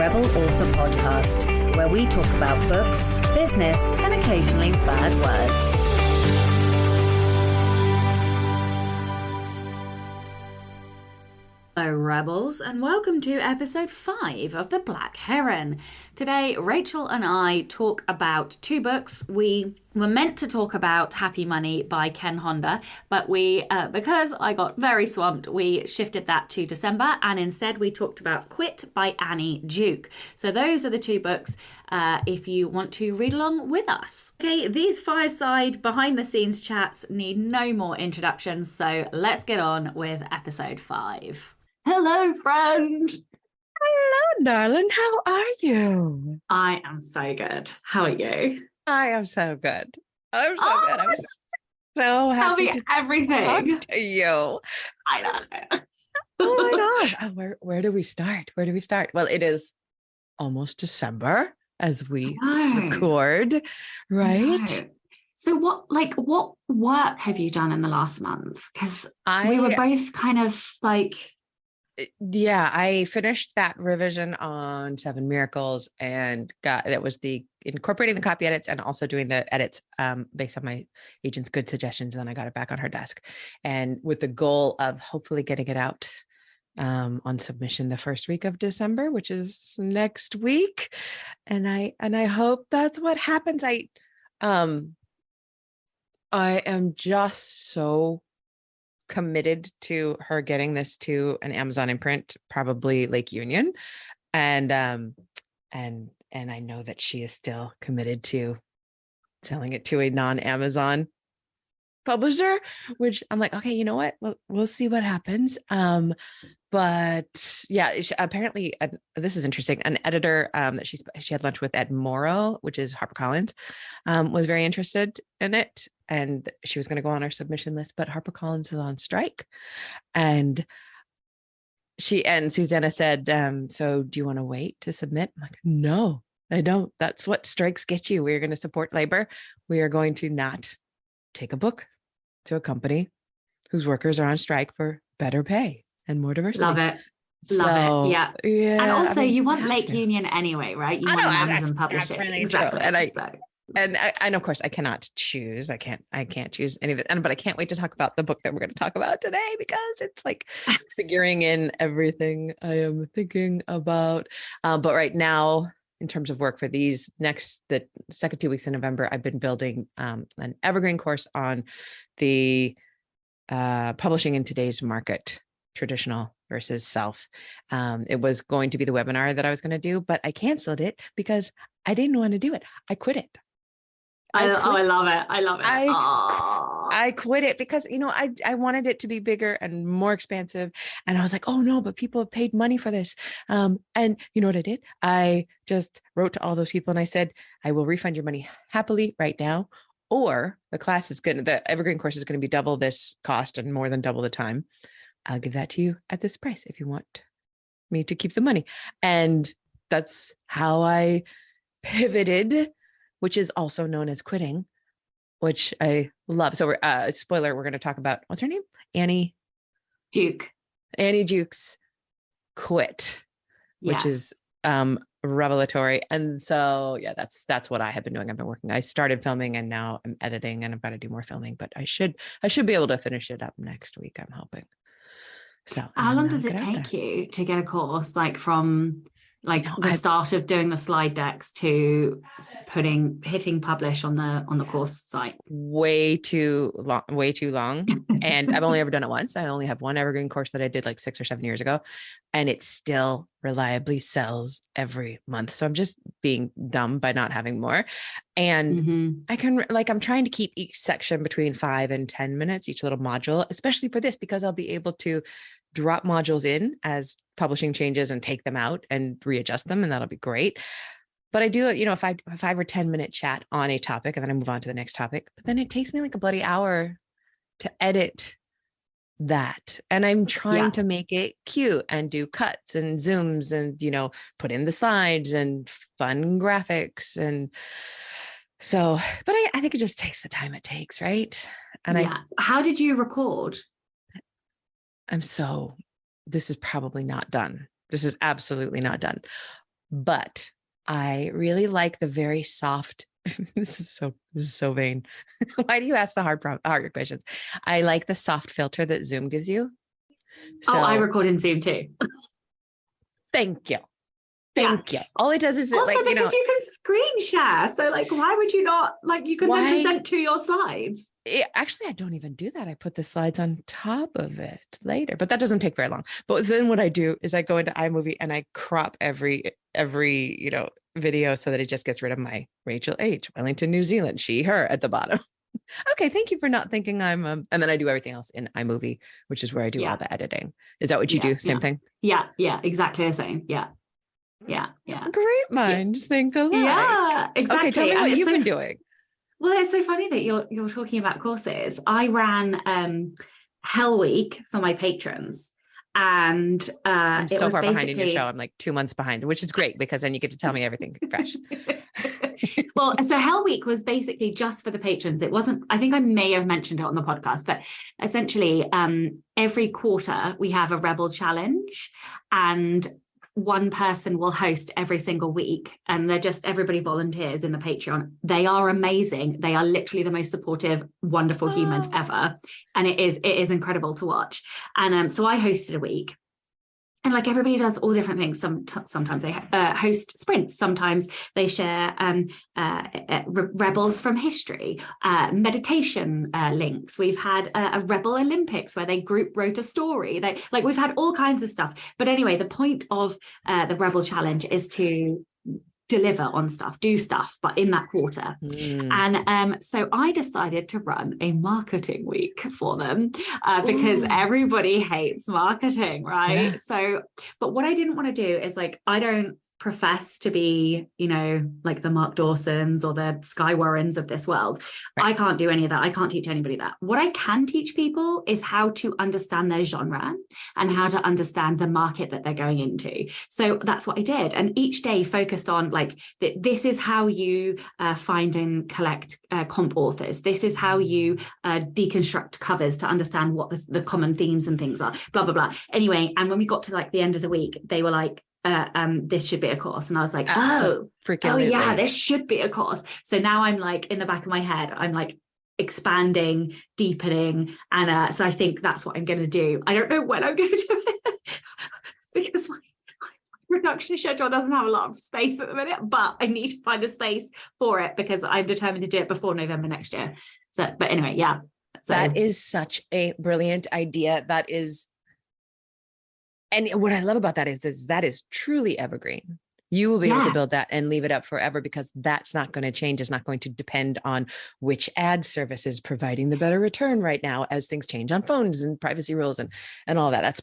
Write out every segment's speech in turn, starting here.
Rebel Author Podcast, where we talk about books, business, and occasionally bad words. Hello Rebels, and welcome to episode 5 of the Black Herron. Today Rachel and I talk about two books. We were meant to talk about Happy Money by Ken Honda, but because I got very swamped, we shifted that to December, and instead we talked about Quit by Annie Duke. So those are the two books if you want to read along with us. Okay, these fireside behind the scenes chats need no more introductions, so let's get on with episode 5. Hello, friend. Hello, darling. How are you? I am so good. How are you? I am so good. I'm so Tell happy me to everything. talk to you. I know. Oh my gosh. Where do we start? Well, it is almost December as we record, right? So what work have you done in the last month? Because we were both kind of like... Yeah, I finished that revision on Seven Miracles and that was the incorporating the copy edits and also doing the edits based on my agent's good suggestions. And then I got it back on her desk, and with the goal of hopefully getting it out on submission the first week of December, which is next week. And I hope that's what happens. I am just so committed to her getting this to an Amazon imprint, probably Lake Union. And I know that she is still committed to selling it to a non-Amazon publisher, which I'm like, okay, you know what? We'll see what happens. But yeah, apparently this is interesting. An editor that she had lunch with at Morrow, which is HarperCollins, was very interested in it. And she was going to go on our submission list, but HarperCollins is on strike. And Susanna said, so do you want to wait to submit? I'm like, no, I don't. That's what strikes get you. We're going to support labor. We are going to not take a book to a company whose workers are on strike for better pay and more diversity. Love it. Yeah. And also you want Lake Union anyway, right? You want an Amazon publisher. That's really exactly. True. And of course I cannot choose. I can't choose any of it. But I can't wait to talk about the book that we're going to talk about today, because it's like figuring in everything I am thinking about. But right now, in terms of work for the second 2 weeks in November, I've been building an evergreen course on the publishing in today's market, traditional versus self. It was going to be the webinar that I was going to do, but I canceled it because I didn't want to do it. I quit it. I love it. I quit it because, I wanted it to be bigger and more expansive. And I was like, oh no, but people have paid money for this. And you know what I did? I just wrote to all those people and I said, I will refund your money happily right now. Or the evergreen course is going to be double this cost and more than double the time. I'll give that to you at this price if you want me to keep the money. And that's how I pivoted, which is also known as quitting, which I love. So spoiler, we're going to talk about, what's her name? Annie Duke's Quit, which is revelatory. And so, yeah, that's what I have been doing. I started filming and now I'm editing, and I've got to do more filming, but I should be able to finish it up next week, I'm hoping. So how long does it take you to get a course, like from the start of doing the slide decks to hitting publish on the course site? Way too long. And I've only ever done it once. I only have one evergreen course that I did like 6 or 7 years ago, and it still reliably sells every month. So I'm just being dumb by not having more. And I'm trying to keep each section between 5 and 10 minutes, each little module, especially for this, because I'll be able to drop modules in as publishing changes and take them out and readjust them. And that'll be great. But I do, a 5 or 10 minute chat on a topic, and then I move on to the next topic. But then it takes me like a bloody hour to edit that. And I'm trying to make it cute and do cuts and zooms and, put in the slides and fun graphics. And so, but I think it just takes the time it takes, right? And how did you record? This is probably not done. This is absolutely not done. but I really like the very soft. This is so vain. Why do you ask the hard questions? I like the soft filter that Zoom gives you. So I record in Zoom too. thank you. Thank you. All it does is also like, because you can screen share. So like, why would you not, like, you can then present to your slides. Actually, I don't even do that. I put the slides on top of it later, but that doesn't take very long. But then what I do is I go into iMovie and I crop every video so that it just gets rid of my Rachel H. Wellington, New Zealand, she, her at the bottom. Okay, thank you for not thinking I'm and then I do everything else in iMovie, which is where I do all the editing. Is that what you do? Same thing? Yeah, exactly the same. Yeah. Great minds think alike. Yeah, exactly. Okay, tell me what you've been doing. Well, it's so funny that you're talking about courses. I ran Hell Week for my patrons. And I'm so far behind in your show. I'm like 2 months behind, which is great because then you get to tell me everything fresh. Well, so Hell Week was basically just for the patrons. It wasn't, I think I may have mentioned it on the podcast, but essentially every quarter we have a Rebel challenge, and one person will host every single week, and they're just, everybody volunteers in the Patreon. They are amazing. They are literally the most supportive, wonderful humans ever. And it is incredible to watch. And so I hosted a week. And like everybody does all different things. Sometimes they host sprints. Sometimes they share rebels from history, meditation links. We've had a Rebel Olympics where they group wrote a story. We've had all kinds of stuff. But anyway, the point of the Rebel Challenge is to deliver on stuff, do stuff, but in that quarter. And so I decided to run a marketing week for them because everybody hates marketing, right? So, but what I didn't want to do is like, I don't profess to be, like the Mark Dawsons or the Sky Warrens of this world. Right. I can't do any of that. I can't teach anybody that. What I can teach people is how to understand their genre and how to understand the market that they're going into. So that's what I did. And each day focused on like, this is how you find and collect comp authors. This is how you deconstruct covers to understand what the common themes and things are, blah, blah, blah. Anyway, and when we got to like the end of the week, they were like, this should be a course. And I was like, oh yeah, this should be a course. So now I'm like, in the back of my head, I'm like expanding, deepening. And so I think that's what I'm going to do. I don't know when I'm going to do it because my production schedule doesn't have a lot of space at the minute, but I need to find a space for it because I'm determined to do it before November next year. So, but anyway, yeah. So that is such a brilliant idea. And what I love about that is that is truly evergreen. You will be able to build that and leave it up forever because that's not going to change. It's not going to depend on which ad service is providing the better return right now as things change on phones and privacy rules and all that. That's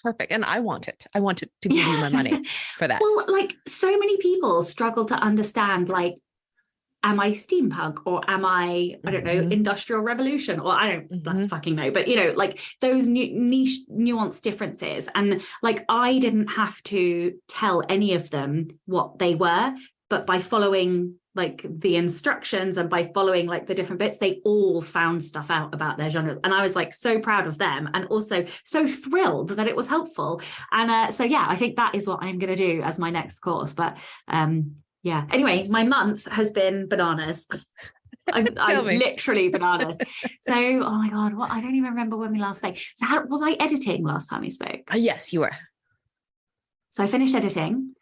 perfect. And I want it. I want to give you my money for that. Well, like so many people struggle to understand, like, am I steampunk or am I don't know, industrial revolution, or I don't fucking know, but like those niche nuanced differences. And like, I didn't have to tell any of them what they were, but by following like the instructions and by following like the different bits, they all found stuff out about their genres. And I was like so proud of them and also so thrilled that it was helpful. And so, yeah, I think that is what I'm going to do as my next course. But yeah. Anyway, my month has been bananas. I'm literally bananas. So, oh my God, I don't even remember when we last spoke. So was I editing last time we spoke? Yes, you were. So I finished editing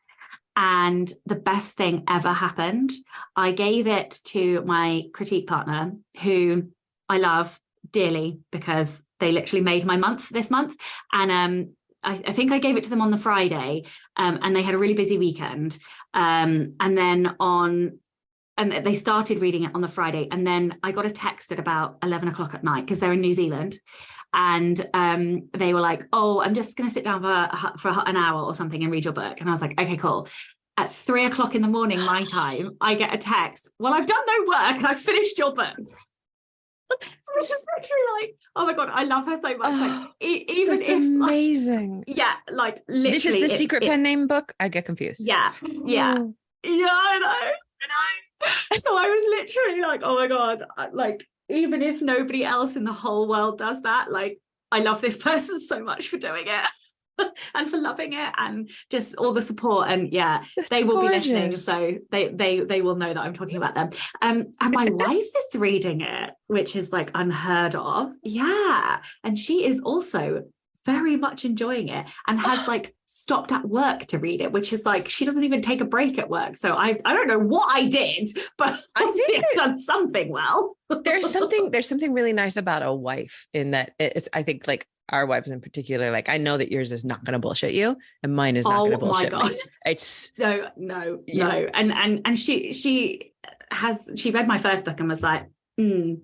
and the best thing ever happened. I gave it to my critique partner, who I love dearly because they literally made my month this month. And I think I gave it to them on the Friday, and they had a really busy weekend. And they started reading it on the Friday. And then I got a text at about 11 o'clock at night because they're in New Zealand. And they were like, oh, I'm just going to sit down for an hour or something and read your book. And I was like, okay, cool. At 3 o'clock in the morning, my time, I get a text. Well, I've done no work and I've finished your book. So it's just literally like, oh my God, I love her so much. Like, even that's if amazing. Like, yeah, like literally. This is the secret pen name book. I get confused. Yeah. I know. So I was literally like, oh my God, like even if nobody else in the whole world does that, like I love this person so much for doing it. and for loving it and just all the support. And yeah, That's they will gorgeous. be listening, so they will know that I'm talking about them. And my wife is reading it, which is like unheard of. Yeah, and she is also very much enjoying it and has like stopped at work to read it, which is like she doesn't even take a break at work. So I don't know what I did, but I think I've done something well. there's something really nice about a wife in that it's, I think, like our wives in particular, like I know that yours is not going to bullshit you and mine is not going to bullshit me. It's no. And she read my first book and was like, and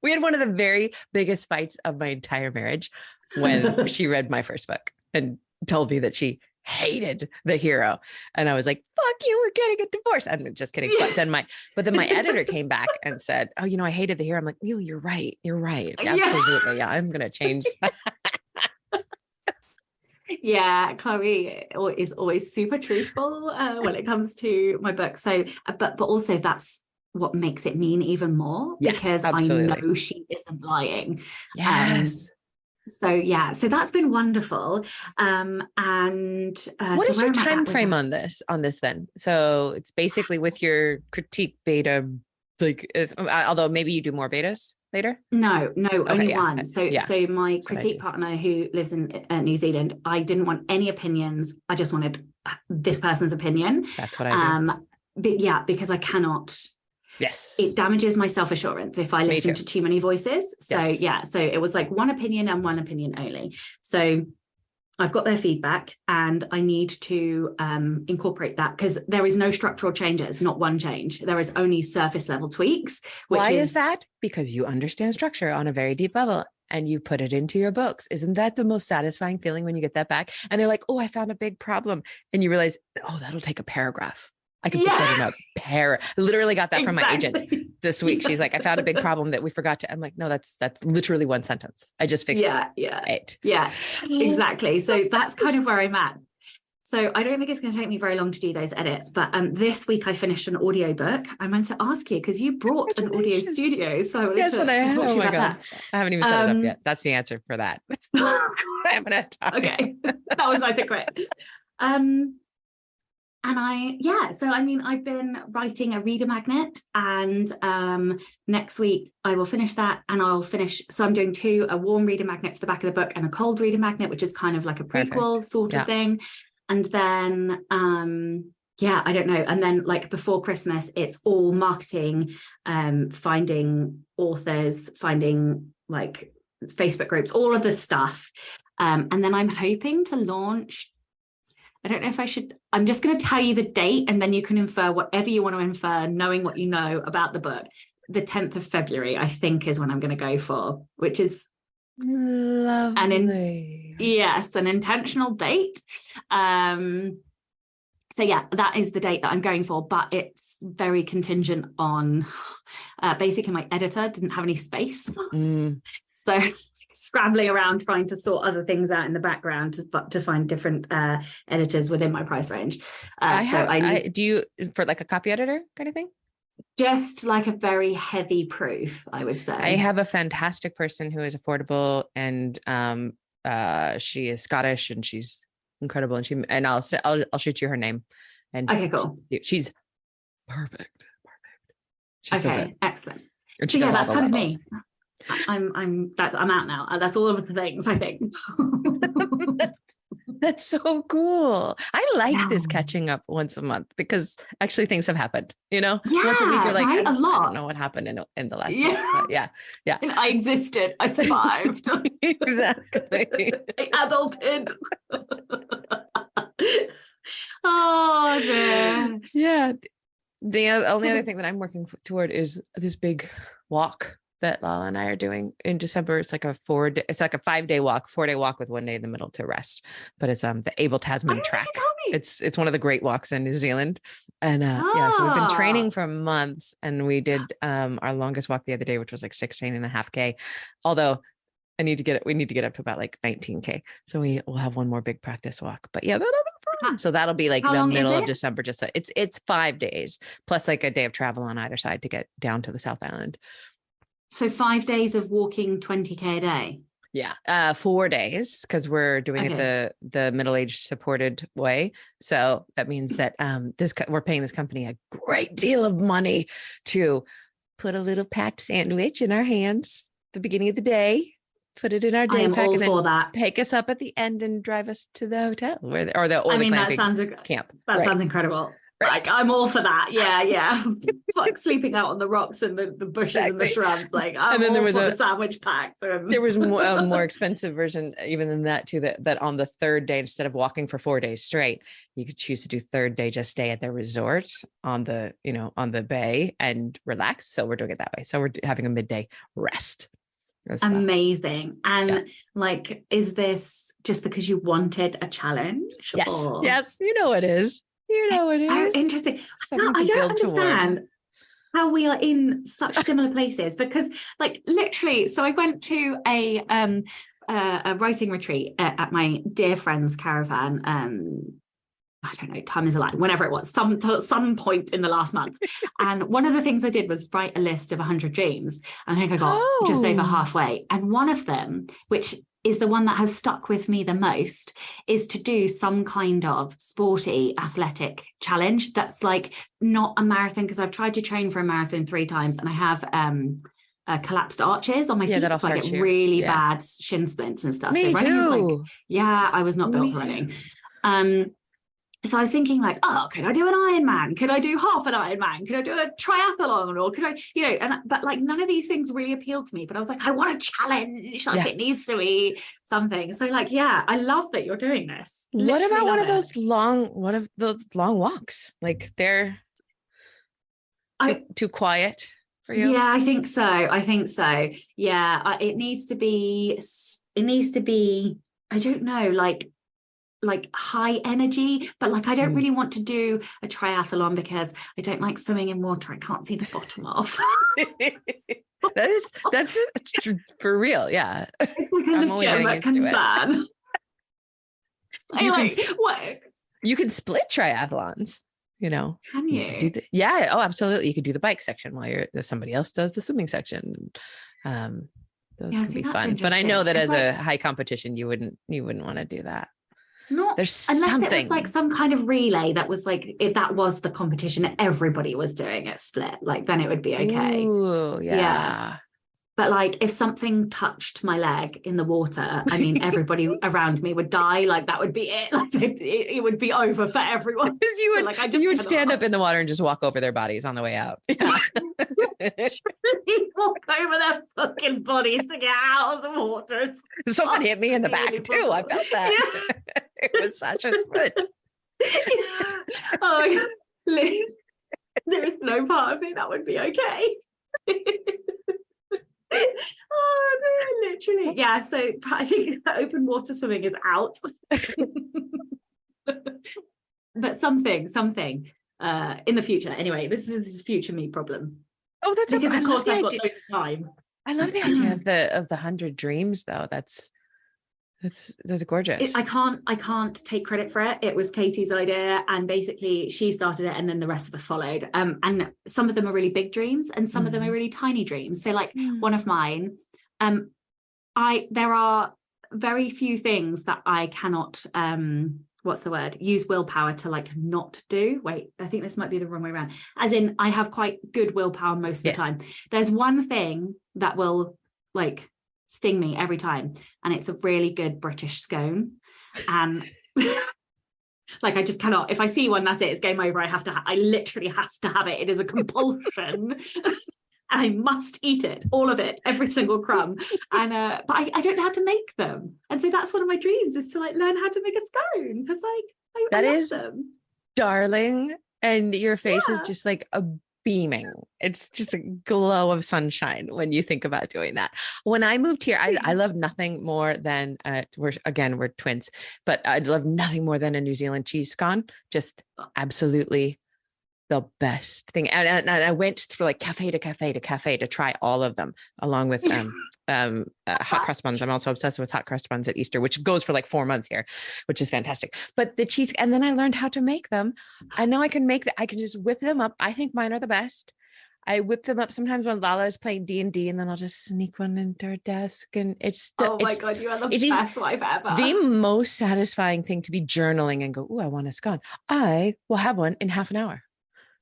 we had one of the very biggest fights of my entire marriage when she read my first book and told me that she hated the hero. And I was like, fuck you, we're getting a divorce. I'm just kidding. But then my editor came back and said, oh, I hated the hero. I'm like, no, you're right. Absolutely. Yeah, I'm going to change that. Yeah, Chloe is always super truthful when it comes to my book. So, but also that's what makes it mean even more, because absolutely. I know she isn't lying. Yes. So that's been wonderful. What is your time frame on this then? So it's basically with your critique beta, like, although maybe you do more betas later? No, only one. So my critique partner who lives in New Zealand, I didn't want any opinions. I just wanted this person's opinion. That's what I do. But because I cannot. Yes. It damages my self-assurance if I listen to too many voices. So so it was like one opinion and one opinion only. So I've got their feedback and I need to incorporate that, because there is no structural changes, not one change. There is only surface level tweaks. Why is that? Because you understand structure on a very deep level and you put it into your books. Isn't that the most satisfying feeling when you get that back? And they're like, oh, I found a big problem. And you realize, oh, that'll take a paragraph. I can put that in a literally got that from my agent this week. She's like, I found a big problem that we forgot to. I'm like, no, that's literally one sentence. I just fixed it. Yeah, exactly. So that's kind of where I'm at. So I don't think it's going to take me very long to do those edits. But this week I finished an audio book. I meant to ask you because you brought an audio studio. So I wanted to talk to you about that. I haven't even set it up yet. That's the answer for that. I haven't had time. Okay, that was nice and quick. And I've been writing a reader magnet, and next week I will finish that, and so I'm doing a warm reader magnet for the back of the book and a cold reader magnet, which is kind of like a prequel sort of thing. And then, I don't know. And then like before Christmas, it's all marketing, finding authors, finding like Facebook groups, all of this stuff. And then I'm hoping to launch, I don't know if I should, I'm just going to tell you the date and then you can infer whatever you want to infer, knowing what you know about the book. The 10th of February, I think, is when I'm going to go for, which is lovely. An intentional date. That is the date that I'm going for, but it's very contingent on basically my editor didn't have any space. So scrambling around trying to sort other things out in the background to find different editors within my price range. Do you for like a copy editor kind of thing? Just like a very heavy proof, I would say. I have a fantastic person who is affordable, and she is Scottish and she's incredible. And I'll shoot you her name. And okay, cool. She's perfect. She's so good. Excellent. So that's kind of me. I'm out now. That's all of the things, I think. That's so cool. I like this catching up once a month because actually things have happened, once a week you're like, right? I don't know what happened in the last week. But yeah. And I existed. I survived. Exactly. I adulted. Oh, man. Yeah. The only other thing that I'm working toward is this big walk that Lala and I are doing in December. It's like a 5-day walk, 4-day walk with 1 day in the middle to rest. But it's the Abel Tasman track. It's one of the great walks in New Zealand. And so we've been training for months, and we did our longest walk the other day, which was like 16.5K. Although we need to get up to about like 19K. So we will have one more big practice walk. But yeah, that'll be fun. So that'll be like the middle of December. Just it's 5 days plus like a day of travel on either side to get down to the South Island. So 5 days of walking 20K a day. Yeah. 4 days, because we're doing it the middle-aged supported way. So that means that we're paying this company a great deal of money to put a little packed sandwich in our hands at the beginning of the day, put it in our day pack, and then pick us up at the end and drive us to the hotel or the glamping camp. That sounds incredible. Right. Like, I'm all for that. Yeah. Like sleeping out on the rocks and the bushes and the shrubs. Like, I'm all for the sandwich packed. There was a more expensive version even than that too, that on the third day, instead of walking for 4 days straight, you could choose to do third day, just stay at the resort on the bay and relax. So we're doing it that way. So we're having a midday rest. Amazing. And like, is this just because you wanted a challenge? Yes, it is. It's so interesting. I don't understand how we are in such similar places, because like literally, so I went to a writing retreat at my dear friend's caravan. I don't know, time is a lie, whenever it was, some point in the last month. And one of the things I did was write a list of 100 dreams. And I think I got just over halfway. And one of them, which is the one that has stuck with me the most, is to do some kind of sporty athletic challenge that's like not a marathon, because I've tried to train for a marathon 3 times and I have collapsed arches on my feet, so I get really bad shin splints and stuff. Me so too. I was not built for running. So I was thinking like, could I do an Ironman? Could I do half an Ironman? Could I do a triathlon? Or could I, but like none of these things really appealed to me. But I was like, I want a challenge. Like it needs to be something. So like, I love that you're doing this. What about one of those long walks? Like they're too quiet for you? Yeah, I think so. Yeah, it needs to be, I don't know, like high energy, but like I don't really want to do a triathlon because I don't like swimming in water I can't see the bottom of. that's for real. Yeah, it's like a legitimate concern. You can split triathlons, can you? Absolutely. You could do the bike section while somebody else does the swimming section. Those can be fun, but I know that as a high competition you wouldn't want to do that. Unless it was like some kind of relay that was like that was the competition that everybody was doing at split, like then it would be okay. Ooh, yeah. But like if something touched my leg in the water, I mean everybody around me would die. Like that would be it. Like it would be over for everyone. Because you would stand up in the water and just walk over their bodies on the way out. Yeah. Walk over their fucking bodies to get out of the water. Someone hit me in the back too. I felt that. Yeah. It was such a split. Oh my God. There is no part of me that would be okay. Literally. Yeah, so I think open water swimming is out. But something in the future. Anyway, this is future me problem. Oh, that's because of course I've got no time. I love the idea of the 100 dreams though. That's gorgeous. I can't take credit for it. It was Katie's idea, and basically she started it, and then the rest of us followed. And some of them are really big dreams, and some of them are really tiny dreams. So, like one of mine, there are very few things that I cannot use willpower to like not do. Wait, I think this might be the wrong way around. As in, I have quite good willpower most of the time. There's one thing that will like sting me every time, and it's a really good British scone, and like I just cannot. If I see one, that's it, it's game over. I literally have to have it. It is a compulsion. I must eat it, all of it, every single crumb. And but I don't know how to make them, and so that's one of my dreams, is to like learn how to make a scone, because like I love them. Darling, and your face is just like a beaming. It's just a glow of sunshine when you think about doing that. When I moved here, I love nothing more than we're twins, but I'd love nothing more than a New Zealand cheese scone. Just absolutely the best thing. And I went for like cafe to cafe to cafe to try all of them, along with hot cross buns. I'm also obsessed with hot crust buns at Easter, which goes for like 4 months here, which is fantastic. But the cheese, and then I learned how to make them. I know I can make that. I can just whip them up. I think mine are the best. I whip them up sometimes when Lala is playing D&D, and then I'll just sneak one into her desk. And oh my God, you are the best wife ever. The most satisfying thing to be journaling and go, oh, I want a scone. I will have one in half an hour,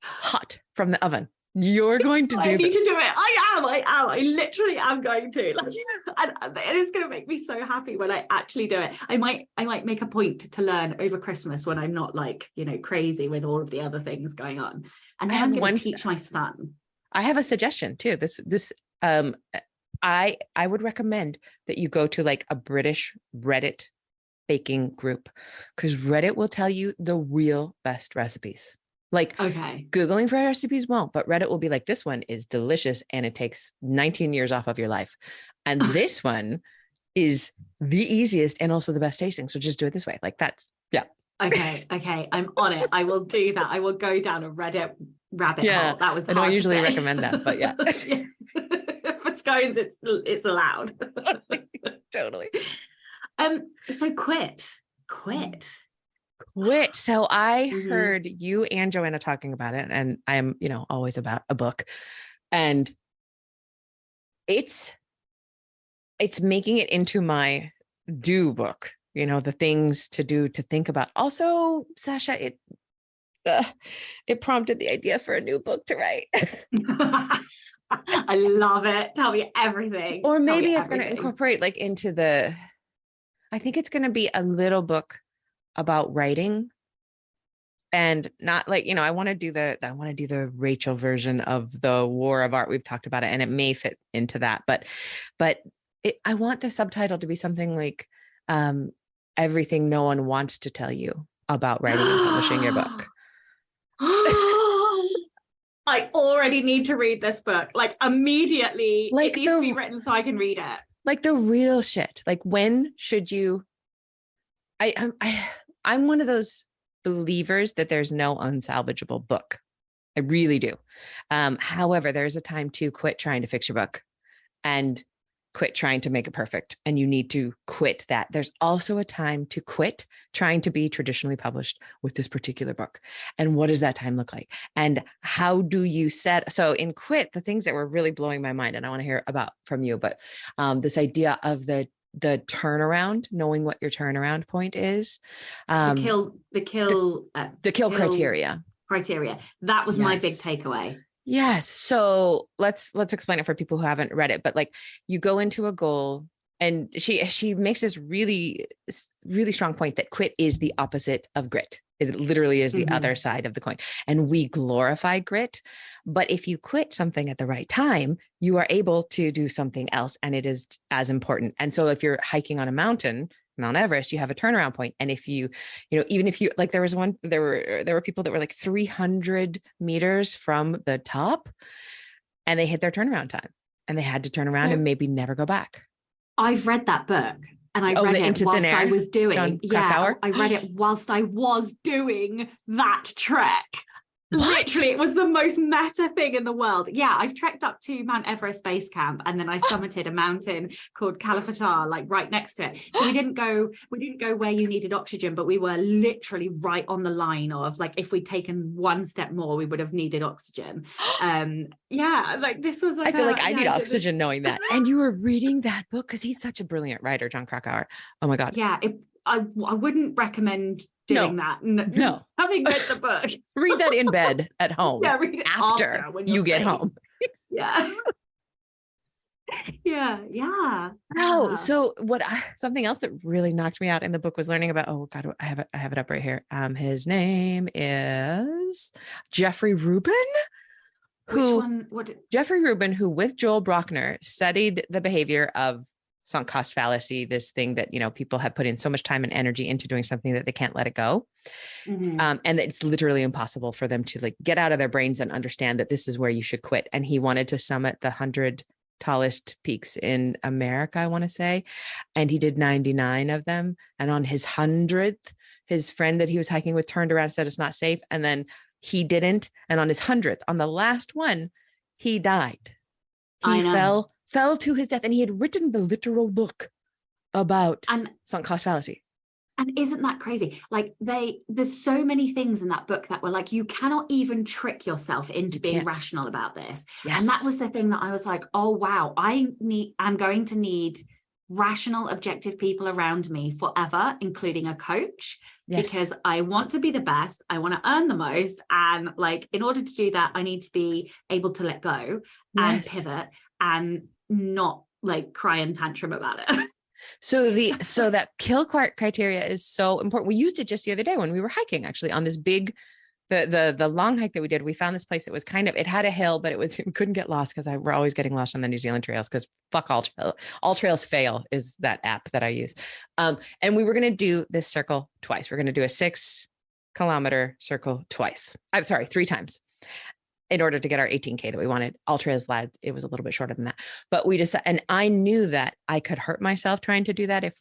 hot from the oven. You're going to do I need this. to do it. I literally am going to. Like, and it is going to make me so happy when I actually do it. I might make a point to learn over Christmas when I'm not like, crazy with all of the other things going on. And then I'm going to teach my son. I have a suggestion too. I would recommend that you go to like a British Reddit baking group, because Reddit will tell you the real best recipes. Like, okay, Googling for recipes won't, but Reddit will be like, this one is delicious and it takes 19 years off of your life. And this one is the easiest and also the best tasting. So just do it this way. Like that's, yeah. Okay. I'm on it. I will do that. I will go down a Reddit rabbit hole. That was hard. I don't usually recommend that, but yeah. For scones, it's allowed. Totally. So quit. So I heard you and Joanna talking about it, and I'm, always about a book, and it's making it into my do book, the things to do, to think about. Also, Sasha, it prompted the idea for a new book to write. I love it. Tell me everything. Or maybe it's going to incorporate like I think it's going to be a little book about writing, and not like, I want to do the Rachel version of the War of Art. We've talked about it, and it may fit into that, but I want the subtitle to be something like, everything no one wants to tell you about writing and publishing your book. I already need to read this book, like immediately. Like, it needs to be written so I can read it. Like the real shit. Like, when should you? I'm one of those believers that there's no unsalvageable book. I really do. However, there's a time to quit trying to fix your book and quit trying to make it perfect. And you need to quit that. There's also a time to quit trying to be traditionally published with this particular book. And what does that time look like? And how do you so in Quit, the things that were really blowing my mind, and I want to hear about from you, but this idea of the turnaround, knowing what your turnaround point is. The kill criteria. That was my big takeaway. Yes. So let's explain it for people who haven't read it, but like, you go into a goal, and she makes this really, really strong point that quit is the opposite of grit. It literally is the other side of the coin. And we glorify grit, but if you quit something at the right time, you are able to do something else, and it is as important. And so if you're hiking on a mountain, Mount Everest, you have a turnaround point. And if you, even if you, like, there were people that were like 300 meters from the top, and they hit their turnaround time, and they had to turn around and maybe never go back. I've read that book, and I read it whilst I was doing. I read it whilst I was doing that trek. What? Literally, it was the most meta thing in the world. Yeah, I've trekked up to Mount Everest Base Camp, and then I summited a mountain called Kalapatar, like right next to it. So we didn't go where you needed oxygen, but we were literally right on the line of, like, if we'd taken one step more, we would have needed oxygen. Like, this was like, I feel like I need oxygen knowing that. And you were reading that book, because he's such a brilliant writer, Jon Krakauer. Oh my God. Yeah, I wouldn't recommend doing that. No. Having read the book. Read that in bed at home. Yeah, read it after when you get home. Yeah. Yeah. No. So something else that really knocked me out in the book was learning about, oh God, I have it up right here. His name is Jeffrey Rubin. Jeffrey Rubin, who with Joel Brockner studied the behavior of sunk cost fallacy, this thing that, people have put in so much time and energy into doing something that they can't let it go. And it's literally impossible for them to like get out of their brains and understand that this is where you should quit. And he wanted to summit the 100 tallest peaks in America, I want to say. And he did 99 of them. And on his 100th, his friend that he was hiking with turned around and said, it's not safe. And then he didn't. And on his 100th, on the last one, he died. He fell to his death, and he had written the literal book about sunk cost fallacy. And isn't that crazy? Like there's so many things in that book that were like, you cannot even trick yourself into being rational about this. Yes. And that was the thing that I was like, oh wow, I'm going to need rational, objective people around me forever, including a coach, because I want to be the best. I want to earn the most. And like, in order to do that, I need to be able to let go and pivot and not like cry and tantrum about it. So that kill criteria is so important. We used it just the other day when we were hiking, actually, on this big, the long hike that we did. We found this place that was it had a hill, but we couldn't get lost because we're always getting lost on the New Zealand trails because fuck all trails fail is that app that I use. And we were going to do this circle twice. We're going to do a 6-kilometer circle twice. I'm sorry, 3 times. In order to get our 18K that we wanted. All trails led, it was a little bit shorter than that. But and I knew that I could hurt myself trying to do that if,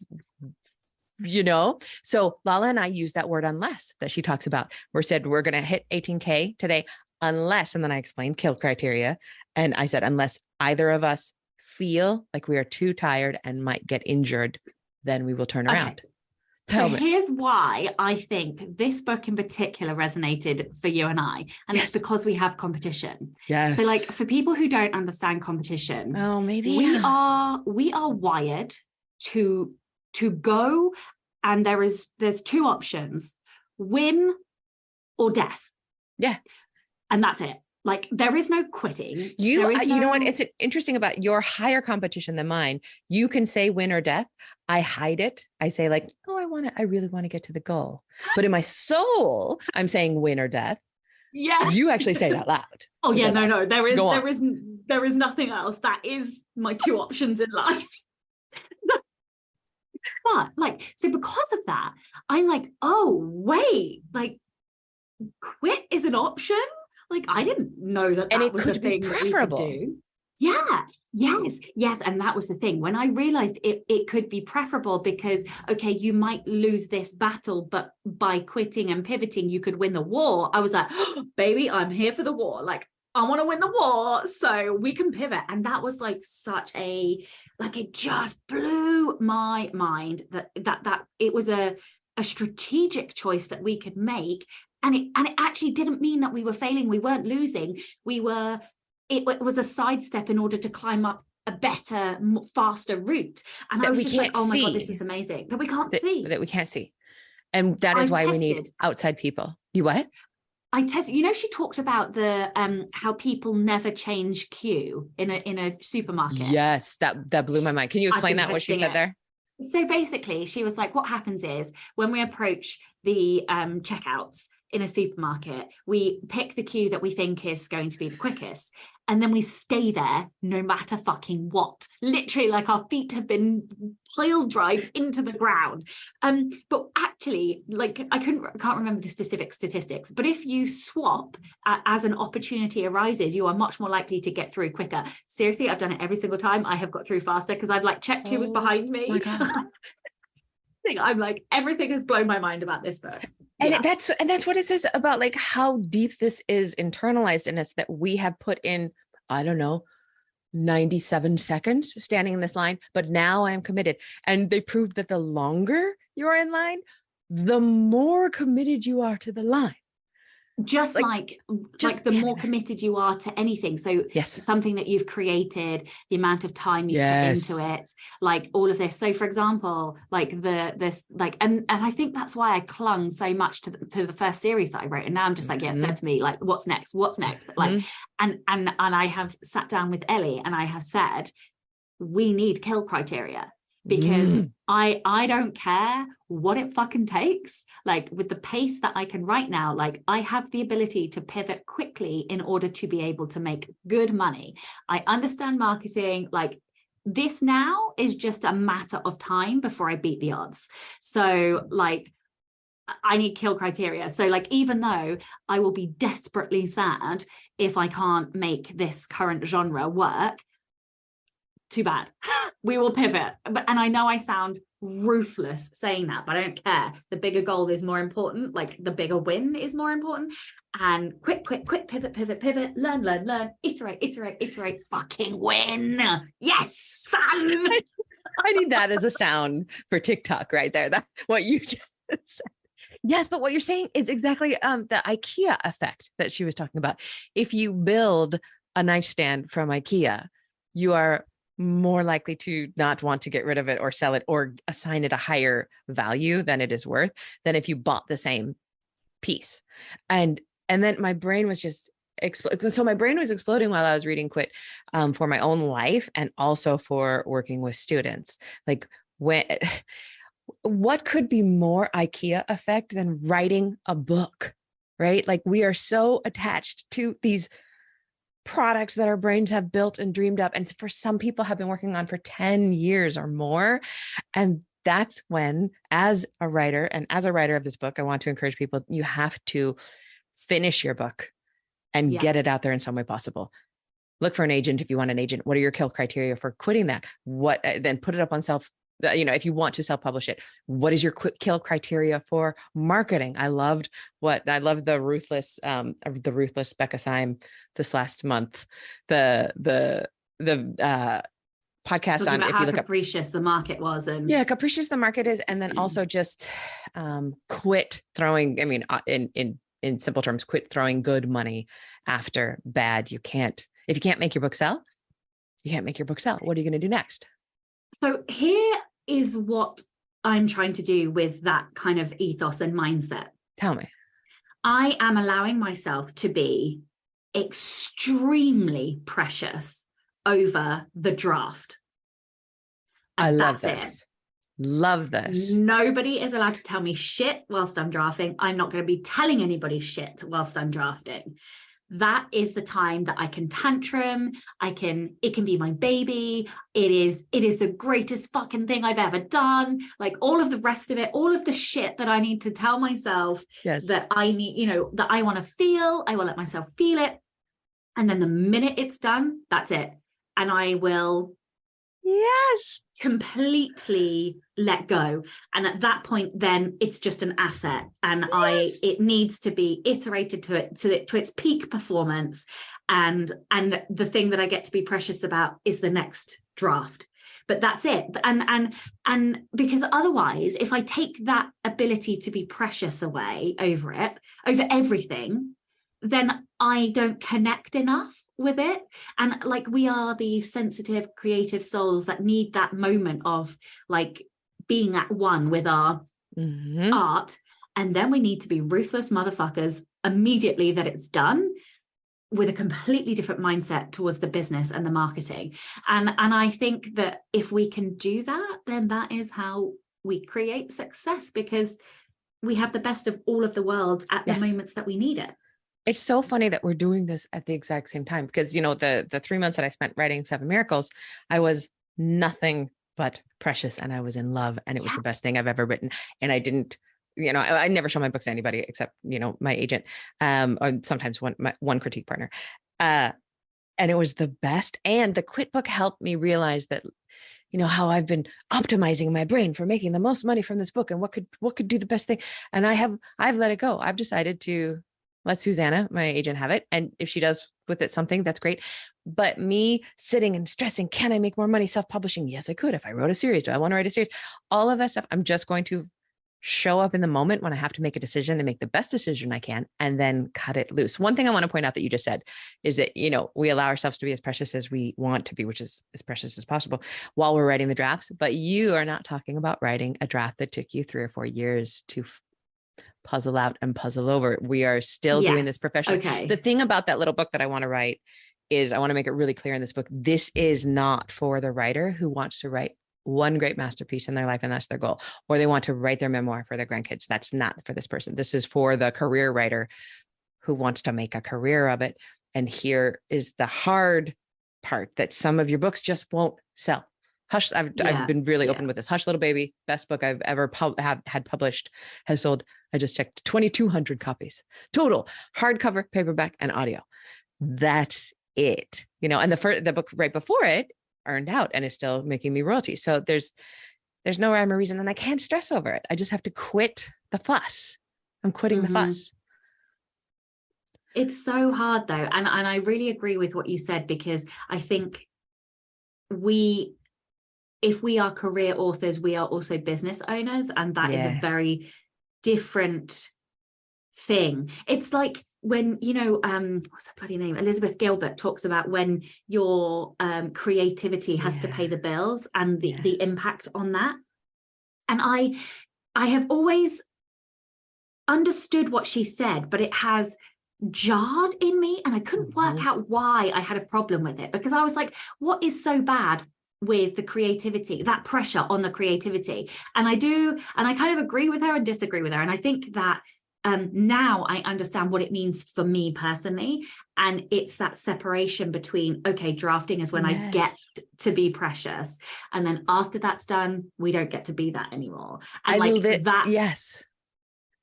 So Lala and I used that word unless that she talks about. We said, we're going to hit 18K today, unless, and then I explained kill criteria. And I said, unless either of us feel like we are too tired and might get injured, then we will turn around. So here's why I think this book in particular resonated for you and I, and it's because we have competition. Yes. So like for people who don't understand competition, we are wired to go, and there's 2 options: win or death. Yeah. And that's it. Like there is no quitting. You know what? It's interesting about your higher competition than mine. You can say win or death. I hide it. I say like, oh, I really want to get to the goal. But in my soul, I'm saying win or death. Yeah. You actually say it out loud. Oh yeah, no. There is nothing else. That is my 2 options in life. But like, so because of that, I'm like, oh wait, like quit is an option. Like I didn't know that was a thing that we could do. Yeah, yes. And that was the thing. When I realized it could be preferable because, okay, you might lose this battle, but by quitting and pivoting, you could win the war. I was like, oh, baby, I'm here for the war. Like, I want to win the war, so we can pivot. And that was like it just blew my mind that it was a strategic choice that we could make. And it actually didn't mean that we were failing. We weren't losing. It was a sidestep in order to climb up a better, faster route. And I was just like, oh my God, this is amazing. That we can't see. That we can't see. And that is why we need outside people. You what? I tested, she talked about the how people never change queue in a supermarket. Yes, that blew my mind. Can you explain that, what she said there? So basically, she was like, what happens is when we approach the checkouts in a supermarket, we pick the queue that we think is going to be the quickest. And then we stay there no matter fucking what. Literally, like our feet have been pile drive into the ground. But actually, like I can't remember the specific statistics, but if you swap as an opportunity arises, you are much more likely to get through quicker. Seriously, I've done it every single time. I have got through faster because I've like checked who was behind me. My God. I'm like, everything has blown my mind about this book. And that's what it says about like how deep this is internalized in us, that we have put in, I don't know, 97 seconds standing in this line, but now I am committed. And they proved that the longer you're in line, the more committed you are to the line. Just like the more committed you are to anything. So something that you've created, the amount of time you put into it, like all of this. So for example, like and I think that's why I clung so much to the first series that I wrote. And now I'm just like, said to me, like, what's next? Like, and I have sat down with Ellie and I have said, we need kill criteria. Because I don't care what it fucking takes. Like with the pace that I can right now, like I have the ability to pivot quickly in order to be able to make good money. I understand marketing. Like this now is just a matter of time before I beat the odds. So like I need kill criteria. So like, even though I will be desperately sad if I can't make this current genre work, too bad. We will pivot. And I know I sound ruthless saying that, but I don't care. The bigger goal is more important. Like the bigger win is more important. And quit, pivot, learn, iterate, fucking win. Yes, son. I need that as a sound for TikTok right there. That's what you just said. Yes, but what you're saying is exactly the IKEA effect that she was talking about. If you build a nightstand from IKEA, you are more likely to not want to get rid of it or sell it or assign it a higher value than it is worth than if you bought the same piece. And then my brain was just so my brain was exploding while I was reading Quit, for my own life and also for working with students. Like, when what could be more IKEA effect than writing a book, right? Like, we are so attached to these products that our brains have built and dreamed up, and for some people have been working on for 10 years or more. And that's when, as a writer of this book, I want to encourage people, you have to finish your book and get it out there in some way possible. Look for an agent if you want an agent. What are your kill criteria for quitting that? Then put it up on if you want to self-publish it. What is your kill criteria for marketing? I loved the ruthless Becca Syme this last month. The podcast talking on about if how you look capricious the market was, and capricious the market is, and then also just quit throwing. I mean, in simple terms, quit throwing good money after bad. If you can't make your book sell, you can't make your book sell. What are you going to do next? So here is what I'm trying to do with that kind of ethos and mindset. Tell me. I am allowing myself to be extremely precious over the draft. And I love this. Love this. Nobody is allowed to tell me shit whilst I'm drafting. I'm not going to be telling anybody shit whilst I'm drafting. That is the time that I can tantrum. It can be my baby. It is the greatest fucking thing I've ever done. Like, all of the rest of it, all of the shit that I need to tell myself that I need, that I want to feel, I will let myself feel it. And then the minute it's done, that's it. And I will completely let go. And at that point, then it's just an asset, and it needs to be iterated to its peak performance. And the thing that I get to be precious about is the next draft. But that's it. And because otherwise, if I take that ability to be precious away over everything, then I don't connect enough with it. And like, we are the sensitive, creative souls that need that moment of like being at one with our art. And then we need to be ruthless motherfuckers immediately that it's done, with a completely different mindset towards the business and the marketing. And I think that if we can do that, then that is how we create success, because we have the best of all of the worlds at the moments that we need it. It's so funny that we're doing this at the exact same time, because, the 3 months that I spent writing 7 Miracles, I was nothing but precious, and I was in love, and it was the best thing I've ever written. And I didn't, I never show my books to anybody except, my agent, or sometimes one critique partner. And it was the best. And the Quit book helped me realize that, how I've been optimizing my brain for making the most money from this book, and what could do the best thing. And I've let it go. I've decided to let Susanna, my agent, have it. And if she does with it something, that's great. But me sitting and stressing, can I make more money self-publishing? Yes, I could. If I wrote a series, do I want to write a series? All of that stuff, I'm just going to show up in the moment when I have to make a decision and make the best decision I can, and then cut it loose. One thing I want to point out that you just said is that, we allow ourselves to be as precious as we want to be, which is as precious as possible, while we're writing the drafts. But you are not talking about writing a draft that took you 3 or 4 years to puzzle out and puzzle over. We are still doing this professionally. Okay. The thing about that little book that I want to write is I want to make it really clear in this book. This is not for the writer who wants to write one great masterpiece in their life and that's their goal, or they want to write their memoir for their grandkids. That's not for this person. This is for the career writer who wants to make a career of it. And here is the hard part, that some of your books just won't sell. Hush, I've been really open with this. Hush Little Baby, best book I've ever had published, has sold, I just checked, 2,200 copies total, hardcover, paperback, and audio. That's it. And the book right before it earned out and is still making me royalties. So there's no rhyme or reason, and I can't stress over it. I just have to quit the fuss. I'm quitting the fuss. It's so hard though. And I really agree with what you said, because I think if we are career authors, we are also business owners, and that is a very different thing. It's like when, you know, what's that bloody name? Elizabeth Gilbert talks about when your creativity has to pay the bills, and the impact on that. And I have always understood what she said, but it has jarred in me, and I couldn't work out why I had a problem with it, because I was like, what is so bad with the creativity, that pressure on the creativity? And I kind of agree with her and disagree with her. And I think that now I understand what it means for me personally. And it's that separation between, okay, drafting is when I get to be precious. And then after that's done, we don't get to be that anymore. And that. Yes.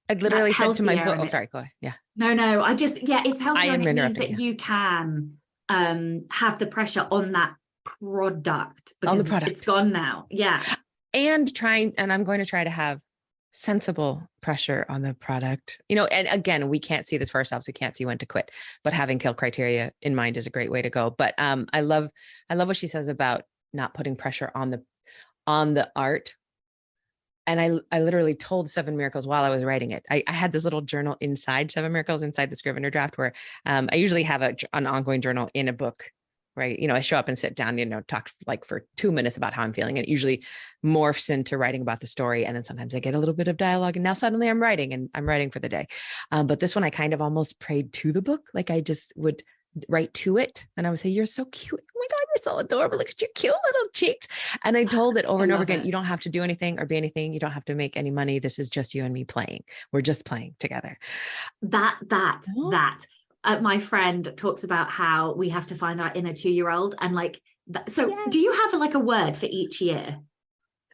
I literally said to my book, oh, sorry, go ahead. Yeah. No, it's healthier, and it means that you can have the pressure on that product, because it's gone now. Yeah. And I'm going to try to have sensible pressure on the product, you know, and again, we can't see this for ourselves. We can't see when to quit, but having kill criteria in mind is a great way to go. But I love what she says about not putting pressure on the art. And I literally told Seven Miracles while I was writing it. I had this little journal inside Seven Miracles, inside the Scrivener draft, where I usually have an ongoing journal in a book, right? You know, I show up and sit down, you know, talk like for 2 minutes about how I'm feeling. And it usually morphs into writing about the story. And then sometimes I get a little bit of dialogue, and now suddenly I'm writing for the day. But this one, I kind of almost prayed to the book. Like I just would write to it, and I would say, "You're so cute. Oh my God, you're so adorable. Look at your cute little cheeks." And I told it over and over again, you don't have to do anything or be anything. You don't have to make any money. This is just you and me playing. We're just playing together. My friend talks about how we have to find our inner 2-year-old, and like that. So do you have like a word for each year?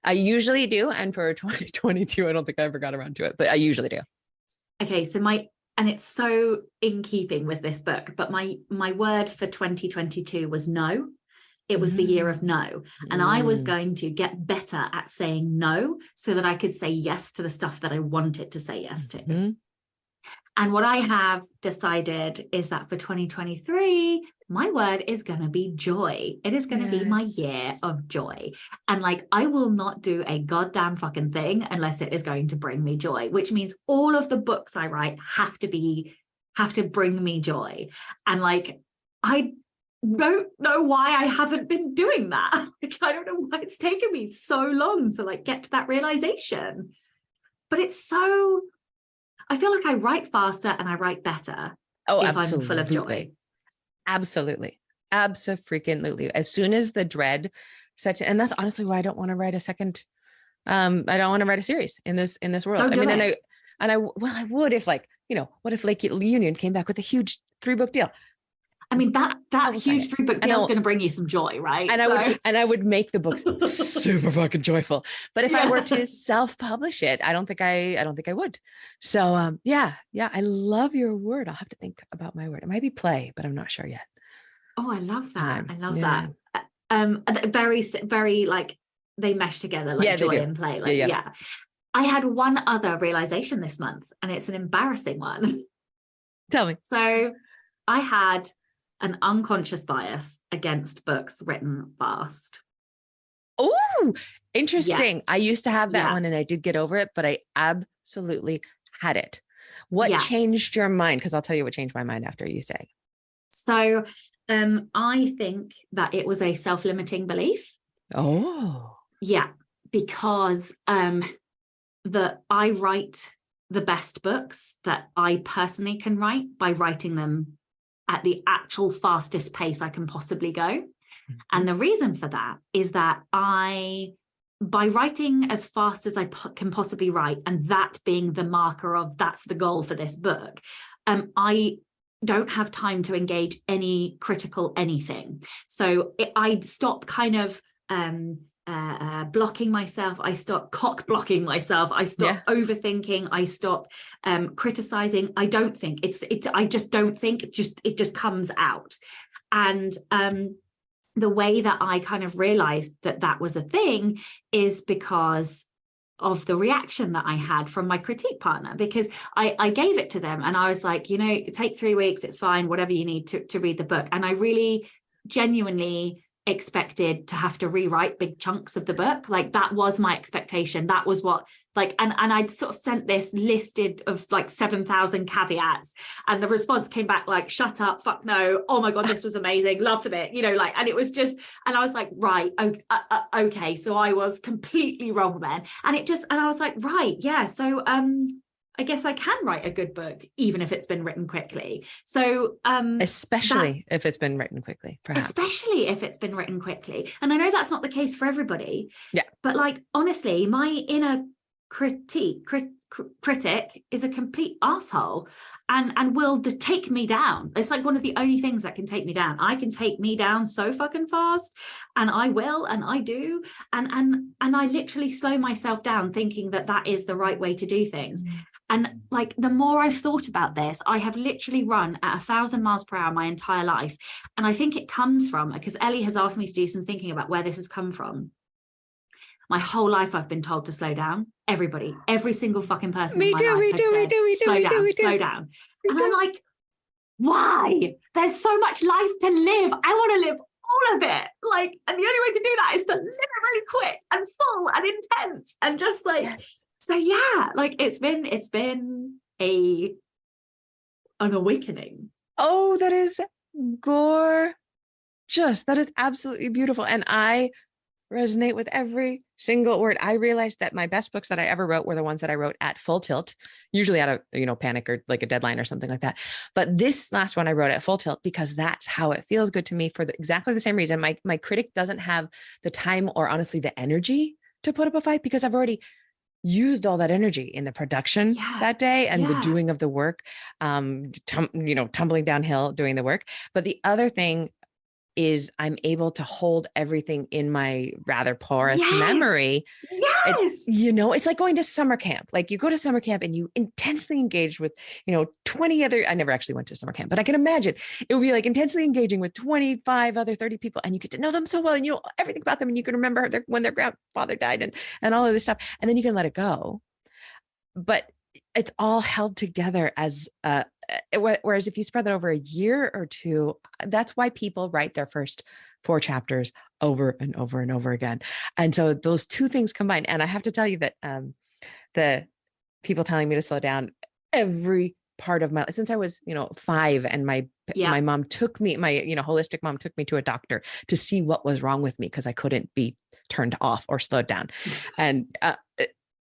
I usually do. And for 2022, I don't think I ever got around to it, but I usually do. Okay. So and it's so in keeping with this book, but my word for 2022 was no. It was the year of no. And I was going to get better at saying no, so that I could say yes to the stuff that I wanted to say yes to. And what I have decided is that for 2023, my word is going to be joy. It is going to be my year of joy. And like, I will not do a goddamn fucking thing unless it is going to bring me joy, which means all of the books I write have to bring me joy. And like, I don't know why I haven't been doing that. Like, I don't know why it's taken me so long to like get to that realization. But I feel like I write faster and I write better if I'm full of joy. Absolutely. Absolutely. As soon as the dread sets in, and that's honestly why I don't want to write a second. I don't want to write a series in this world. I would if, like, you know, what if Lake Union came back with a huge 3-book deal? I mean, that huge 3-book deal is going to bring you some joy, right? And I would make the books super fucking joyful. But if I were to self-publish it, I don't think I would. So I love your word. I'll have to think about my word. It might be play, but I'm not sure yet. Oh, I love that. I love that. Very, very like they mesh together, like joy and play. Like, I had one other realization this month, and it's an embarrassing one. Tell me. So I had an unconscious bias against books written fast. Oh, interesting. I used to have that one, and I did get over it, but I absolutely had it. What changed your mind? Because I'll tell you what changed my mind after you say. So I think that it was a self-limiting belief. Oh. Yeah, because that I write the best books that I personally can write by writing them at the actual fastest pace I can possibly go. And the reason for that is that by writing as fast as I can possibly write, and that being the marker of that's the goal for this book, I don't have time to engage any critical anything. So I stop kind of blocking myself. I stop cock blocking myself. I stop overthinking. I stop criticizing. I don't think I just don't think it just comes out. And the way that I kind of realized that was a thing is because of the reaction that I had from my critique partner, because I gave it to them and I was like, take 3 weeks, it's fine, whatever you need to read the book. And I really genuinely expected to have to rewrite big chunks of the book. Like that was my expectation. That was what, like, and I'd sort of sent this listed of like 7,000 caveats, and the response came back like, shut up, fuck no, oh my God, this was amazing, loved it, you know, like, and it was just, and I was like, right, okay, so I was completely wrong then. And I was like, right, yeah, so I guess I can write a good book, even if it's been written quickly. So, especially if it's been written quickly, perhaps. Especially if it's been written quickly. And I know that's not the case for everybody. Yeah. But like, honestly, my inner critic is a complete asshole and will take me down. It's like one of the only things that can take me down. I can take me down so fucking fast, and I will, and I do. And I literally slow myself down thinking that is the right way to do things. And like, the more I've thought about this, I have literally run at 1,000 miles per hour my entire life. And I think it comes from, because Ellie has asked me to do some thinking about where this has come from. My whole life I've been told to slow down. Everybody, every single fucking person in my life has said, slow down. And I'm like, why? There's so much life to live. I want to live all of it. Like, and the only way to do that is to live it really quick and full and intense and just like, yes. So yeah, like it's been an awakening. Oh, that is gorgeous. That is absolutely beautiful. And I resonate with every single word. I realized that my best books that I ever wrote were the ones that I wrote at full tilt, usually out of, panic or like a deadline or something like that. But this last one I wrote at full tilt because that's how it feels good to me for exactly the same reason. My critic doesn't have the time or honestly the energy to put up a fight because I've already used all that energy in the production that day and the doing of the work, tumbling downhill, doing the work. But the other thing is I'm able to hold everything in my rather porous memory. Yes. It's like going to summer camp. Like you go to summer camp and you intensely engage with, 20 other, I never actually went to summer camp, but I can imagine it would be like intensely engaging with 25 other 30 people and you get to know them so well and you know everything about them and you can remember when their grandfather died and all of this stuff. And then you can let it go. But it's all held together as whereas if you spread that over a year or two, that's why people write their first 4 chapters over and over and over again. And so those two things combined, and I have to tell you that the people telling me to slow down, every part of since I was 5 and my mom took me, my holistic mom took me to a doctor to see what was wrong with me because I couldn't be turned off or slowed down. And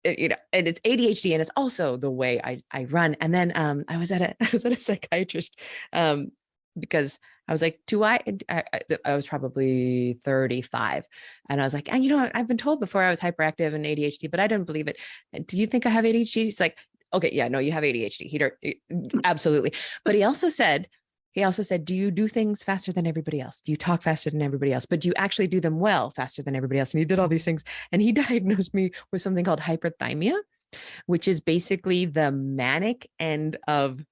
and it's ADHD and it's also the way I run. And then I was at a psychiatrist because I was like, I was probably 35. And I was like, and I've been told before I was hyperactive and ADHD, but I don't believe it. Do you think I have ADHD? He's like, okay, yeah, no, you have ADHD. Absolutely. But he also said, do you do things faster than everybody else? Do you talk faster than everybody else? But do you actually do them well faster than everybody else? And he did all these things. And he diagnosed me with something called hyperthymia, which is basically the manic end of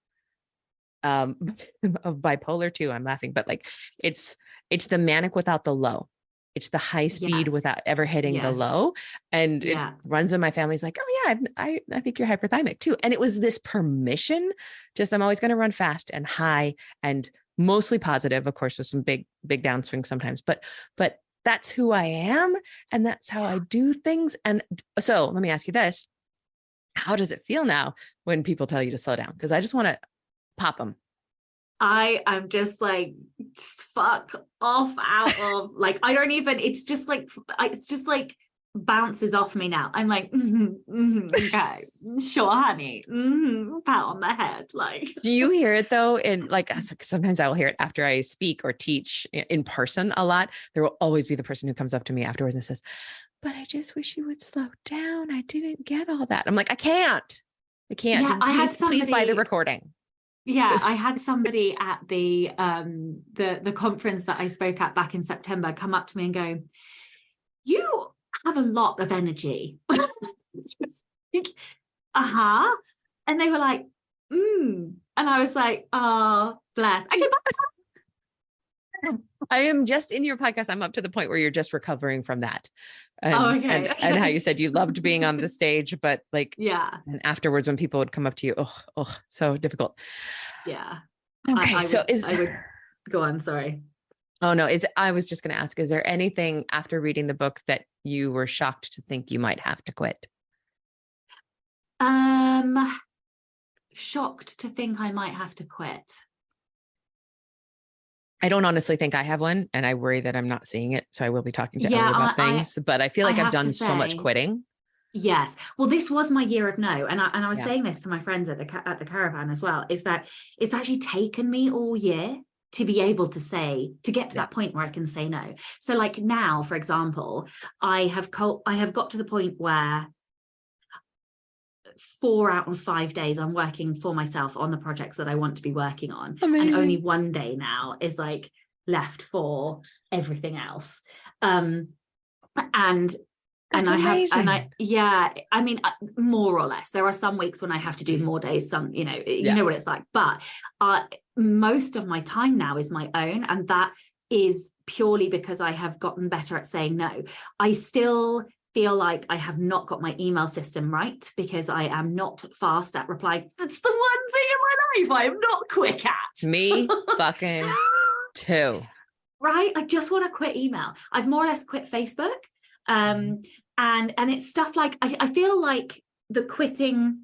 bipolar 2. I'm laughing, but like it's the manic without the low. It's the high speed without ever hitting the low. And it runs in my family. It's like, oh yeah, I think you're hyperthymic too. And it was this permission, I'm always going to run fast and high and mostly positive, of course, with some big downswings sometimes, but that's who I am. And that's how I do things. And so let me ask you this. How does it feel now when people tell you to slow down? Because I just want to pop them. I am just like, fuck off out of like, I don't even, it's just like bounces off me now. I'm like, okay, sure, honey, pat on the head. Like, do you hear it though? And like, sometimes I will hear it after I speak or teach in person a lot. There will always be the person who comes up to me afterwards and says, but I just wish you would slow down. I didn't get all that. I'm like, I can't. Yeah, please buy the recording. Yeah, I had somebody at the conference that I spoke at back in September come up to me and go, you have a lot of energy. Uh-huh. And they were like, And I was like, oh, bless. I am just in your podcast. I'm up to the point where you're just recovering from that. And, okay. And how you said you loved being on the stage, but like, and afterwards when people would come up to you, so difficult. Yeah. Okay. I would go on. Sorry. Oh no, I was just going to ask, is there anything after reading the book that you were shocked to think you might have to quit? Um, Shocked to think I might have to quit. I don't honestly think I have one, and I worry that I'm not seeing it. So I will be talking to Yeah, Ellie about things, but I feel I like I've have to done so much say, quitting. yes. Well, this was my year of no, and I was Yeah. saying this to my friends at the caravan as well. Is that it's actually taken me all year to be able to get to Yeah. that point where I can say no. So, like now, for example, I have got to the point where 4 out of 5 days I'm working for myself on the projects that I want to be working on, and only Amazing. one day now is like left for everything else. And That's I have, and amazing. I mean, more or less. There are some weeks when I have to do more days. Some, you Yeah. know what it's like. But most of my time now is my own, and that is purely because I have gotten better at saying no. I still feel like I have not got my email system right, because I am not fast at replying. That's the one thing in my life I am not quick at. Me fucking too. Right? I just want to quit email. I've more or less quit Facebook. And it's stuff like I feel like the quitting.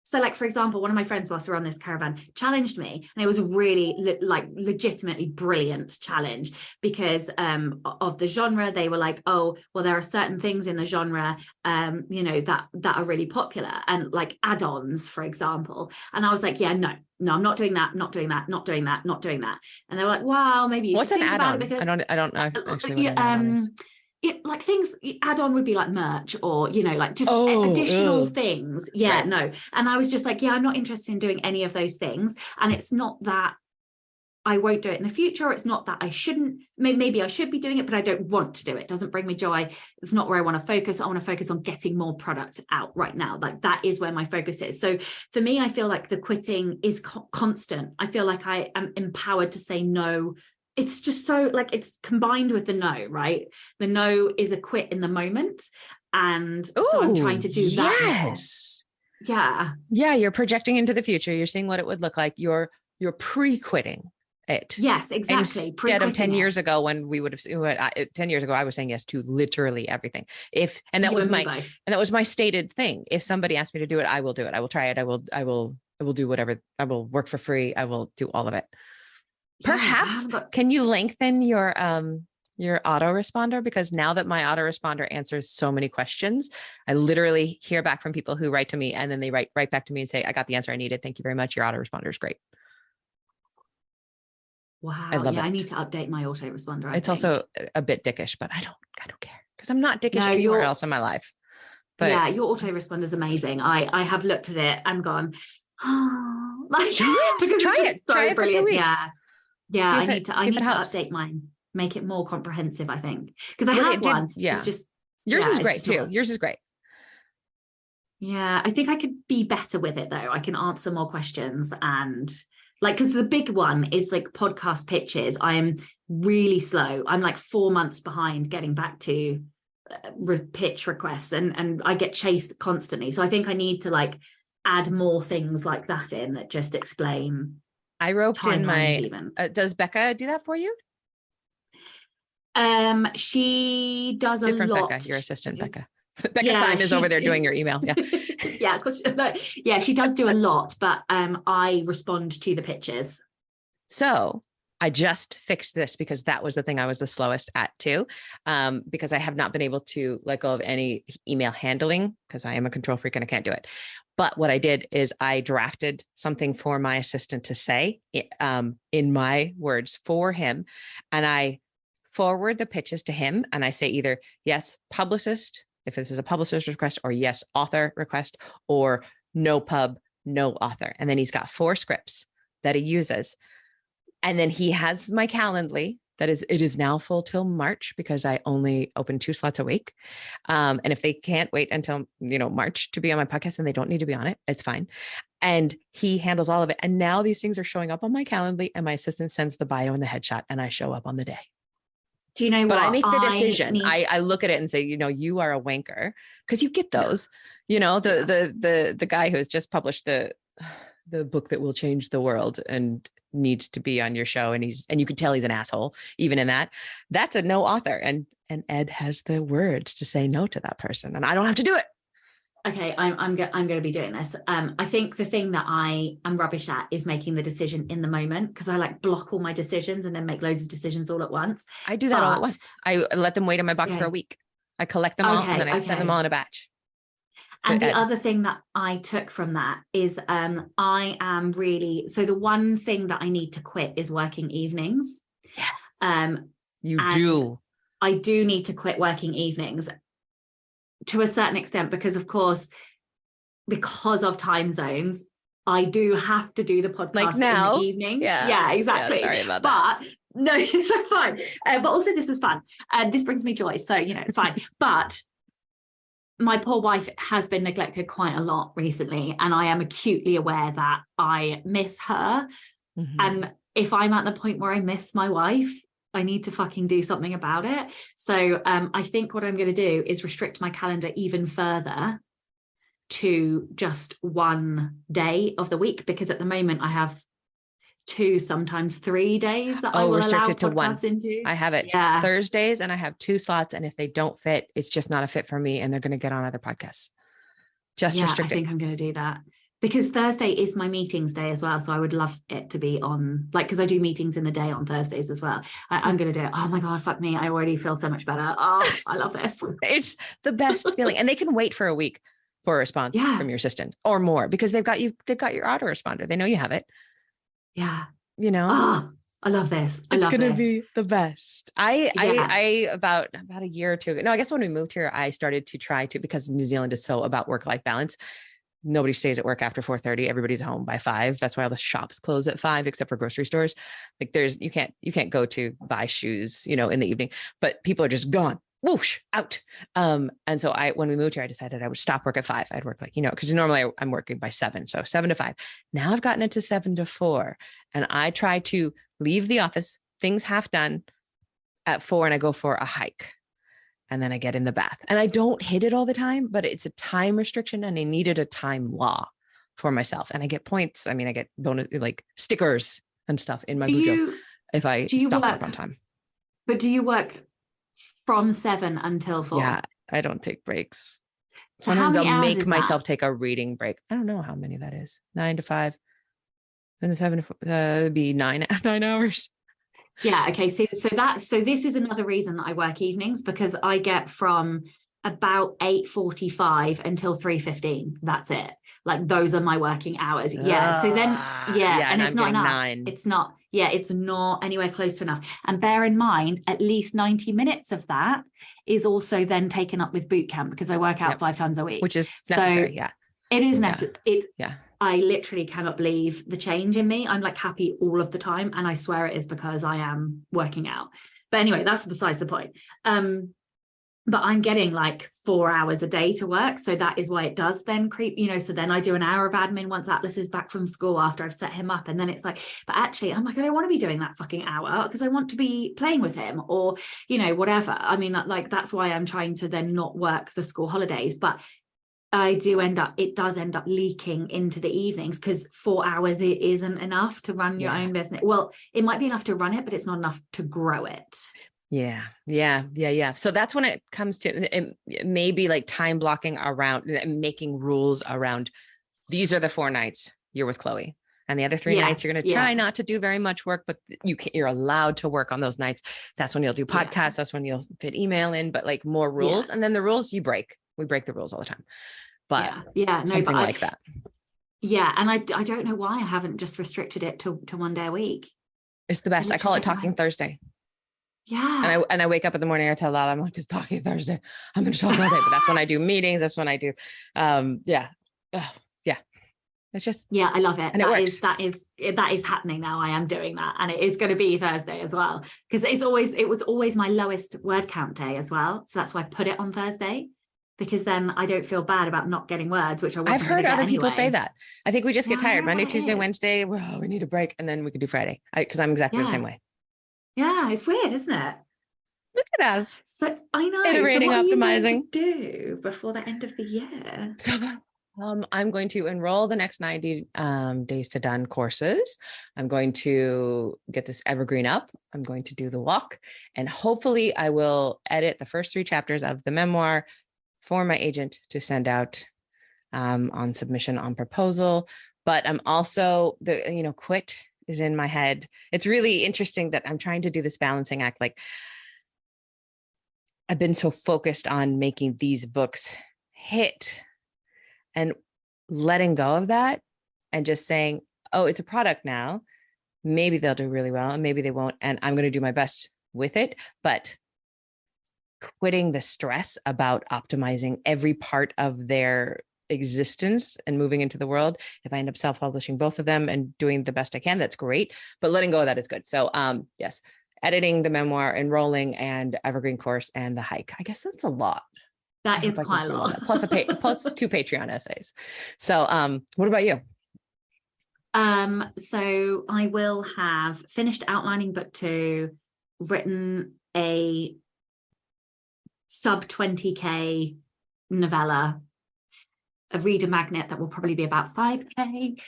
So, like, for example, one of my friends, whilst we're on this caravan, challenged me, and it was a really legitimately brilliant challenge, because of the genre. They were like, oh, well, there are certain things in the genre that are really popular, and like add-ons, for example. And I was like, yeah, no, I'm not doing that, not doing that, not doing that, not doing that. And they were like, wow, maybe you What's should an think about it, add-on? because I don't know actually what an add-on is. like things add on would be like merch, or like just additional Oh, things. right. No. And I was just like, yeah, I'm not interested in doing any of those things. And it's not that I won't do it in the future, or it's not that I shouldn't. Maybe I should be doing it, but I don't want to do it. It doesn't bring me joy. It's not where I want to focus. I want to focus on getting more product out right now. Like, that is where my focus is. So for me, I feel like the quitting is constant. I feel like I am empowered to say no. It's just so, like, it's combined with the no, right? The no is a quit in the moment. And so I'm trying to do that more. Yes. Yeah. Yeah, you're projecting into the future. You're seeing what it would look like. You're pre-quitting it. Yes, exactly. Instead of 10 years ago, when we would have 10 years ago, I was saying yes to literally everything. And that was my stated thing. If somebody asked me to do it, I will do it. I will try it. I will do whatever. I will work for free. I will do all of it. Perhaps can you lengthen your autoresponder? Because now that my autoresponder answers so many questions, I literally hear back from people who write to me, and then they write right back to me and say, I got the answer I needed. Thank you very much. Your autoresponder is great. Wow. I love it. I need to update my autoresponder. It's also a bit dickish, but I don't care, because I'm not dickish anywhere else in my life. But yeah, your autoresponder is amazing. I have looked at it and gone, oh, like, try it. Try it for 2 weeks. Yeah. I need to update mine, make it more comprehensive, I think, because I had one. Yeah. It's just, yours is great too. Yours is great. Yeah. I think I could be better with it though. I can answer more questions, and like, because the big one is like podcast pitches. I am really slow. I'm like 4 months behind getting back to pitch requests, and I get chased constantly. So I think I need to like add more things like that in that just explain. I roped in my even. Does Becca do that for you? She does different a lot. Becca, your assistant Becca. Becca Syme is over there doing your email. Yeah. Yeah, yeah, she does do a lot, but I respond to the pitches. So I just fixed this, because that was the thing I was the slowest at too, because I have not been able to let go of any email handling, because I am a control freak and I can't do it. But what I did is I drafted something for my assistant to say in my words for him, and I forward the pitches to him, and I say either yes, publicist, if this is a publicist request, or yes, author request, or no pub, no author. And then he's got 4 scripts that he uses. And then he has my Calendly. It is now full till March, because I only open 2 slots a week. And if they can't wait until, March to be on my podcast, then they don't need to be on it. It's fine. And he handles all of it. And now these things are showing up on my Calendly, and my assistant sends the bio and the headshot, and I show up on the day. Do you know what? But I make the decision. I look at it and say, you are a wanker, because you get those, the guy who has just published the book that will change the world and needs to be on your show. And you could tell he's an asshole, even in that. That's a no author. And Ed has the words to say no to that person. And I don't have to do it. Okay, I'm going to be doing this. I think the thing that I am rubbish at is making the decision in the moment, because I like block all my decisions and then make loads of decisions all at once. I do that all at once. I let them wait in my box for a week. I collect them all and then I send them all in a batch. And the other thing that I took from that is I am really, so the one thing that I need to quit is working evenings. Yes. You do. I do need to quit working evenings to a certain extent, because of course, because of time zones, I do have to do the podcast like now. in the evening. Yeah, exactly. Yeah, sorry about that. But no, it's so fine. But also this is fun. This brings me joy. So, it's fine. But my poor wife has been neglected quite a lot recently. And I am acutely aware that I miss her. Mm-hmm. And if I'm at the point where I miss my wife, I need to fucking do something about it. So I think what I'm going to do is restrict my calendar even further to just one day of the week, because at the moment I have 2, sometimes 3 days that I will allow podcasts to one. Into. I have it Thursdays, and I have 2 slots. And if they don't fit, it's just not a fit for me, and they're going to get on other podcasts. Just restrict it. I think I'm going to do that. Because Thursday is my meetings day as well. So I would love it to be on, like, because I do meetings in the day on Thursdays as well. I'm going to do it. Oh my God, fuck me. I already feel so much better. Oh, I love this. It's the best feeling. And they can wait for a week for a response from your assistant or more, because they've got your autoresponder. They know you have it. Yeah. Oh, I love this. It's going to be the best. I about a year or 2 ago. No, I guess when we moved here, I started to try to, because New Zealand is so about work-life balance. Nobody stays at work after 4:30. Everybody's home by 5. That's why all the shops close at 5, except for grocery stores. Like you can't go to buy shoes, in the evening, but people are just gone. Whoosh, out. And so when we moved here, I decided I would stop work at 5. I'd work because normally I'm working by 7. So 7 to 5. Now I've gotten it to 7 to 4. And I try to leave the office, things half done at 4, and I go for a hike. And then I get in the bath, and I don't hit it all the time, but it's a time restriction, and I needed a time law for myself. And I get points. I mean, I get bonus, like stickers and stuff in my Bujo if I stop work on time. But do you work from 7 until 4? Yeah, I don't take breaks. So sometimes I'll make myself take a reading break. I don't know how many that is. 9 to 5. Then the 7 to 4, it'd be 9 hours. Yeah. Okay. So this is another reason that I work evenings, because I get from about 8:45 until 3:15. That's it. Like, those are my working hours. Yeah. So then, and it's not enough. 9. It's not. Yeah, it's not anywhere close to enough. And bear in mind, at least 90 minutes of that is also then taken up with boot camp, because I work out 5 times a week, which is necessary. So it is necessary. I literally cannot believe the change in me. I'm like happy all of the time. And I swear it is because I am working out. But anyway, that's besides the point. But I'm getting like 4 hours a day to work. So that is why it does then creep, so then I do an hour of admin once Atlas is back from school after I've set him up. And then it's like, but actually, I'm like, I don't want to be doing that fucking hour, because I want to be playing with him or, whatever. I mean, like, that's why I'm trying to then not work the school holidays. But it does end up leaking into the evenings, because 4 hours it isn't enough to run your own business. Well, it might be enough to run it, but it's not enough to grow it. Yeah. So that's when it comes to maybe like time blocking around, making rules around, these are the 4 nights you're with Chloe. And the other 3 nights, you're going to try not to do very much work, but you're allowed to work on those nights. That's when you'll do podcasts. Yeah. That's when you'll fit email in, but like more rules. And then the rules you break. We break the rules all the time. But something like that. Yeah. And I don't know why I haven't just restricted it to 1 day a week. It's the best. I call it Talking Thursday. Yeah. And I wake up in the morning, I tell Lala, I'm like, it's Talking Thursday. I'm going to talk all day. But that's when I do meetings. That's when I do. It's just, I love it. And it works. That is happening now. I am doing that. And it is going to be Thursday as well. Because it was always my lowest word count day as well. So that's why I put it on Thursday. Because then I don't feel bad about not getting words, which I've heard other people say that. I think we just get tired. Monday, Tuesday, Wednesday. Well, we need a break, and then we could do Friday. Because I'm exactly the same way. Yeah, it's weird, isn't it? Look at us. So I know. Iterating, so what optimizing. Are you going to do before the end of the year? So I'm going to enroll the next 90 days to done courses. I'm going to get this evergreen up. I'm going to do the walk, and hopefully I will edit the first 3 chapters of the memoir for my agent to send out on submission on proposal. But I'm also quit is in my head. It's really interesting that I'm trying to do this balancing act. Like, I've been so focused on making these books hit and letting go of that and just saying, oh, it's a product now. Maybe they'll do really well and maybe they won't. And I'm going to do my best with it. But quitting the stress about optimizing every part of their existence and moving into the world. If I end up self-publishing both of them and doing the best I can, that's great. But letting go of that is good. So yes, editing the memoir, enrolling, and evergreen course, and the hike. I guess that's a lot. That is quite a lot. Plus plus 2 Patreon essays. So what about you? So I will have finished outlining book 2, written a sub 20k novella, a reader magnet that will probably be about 5k.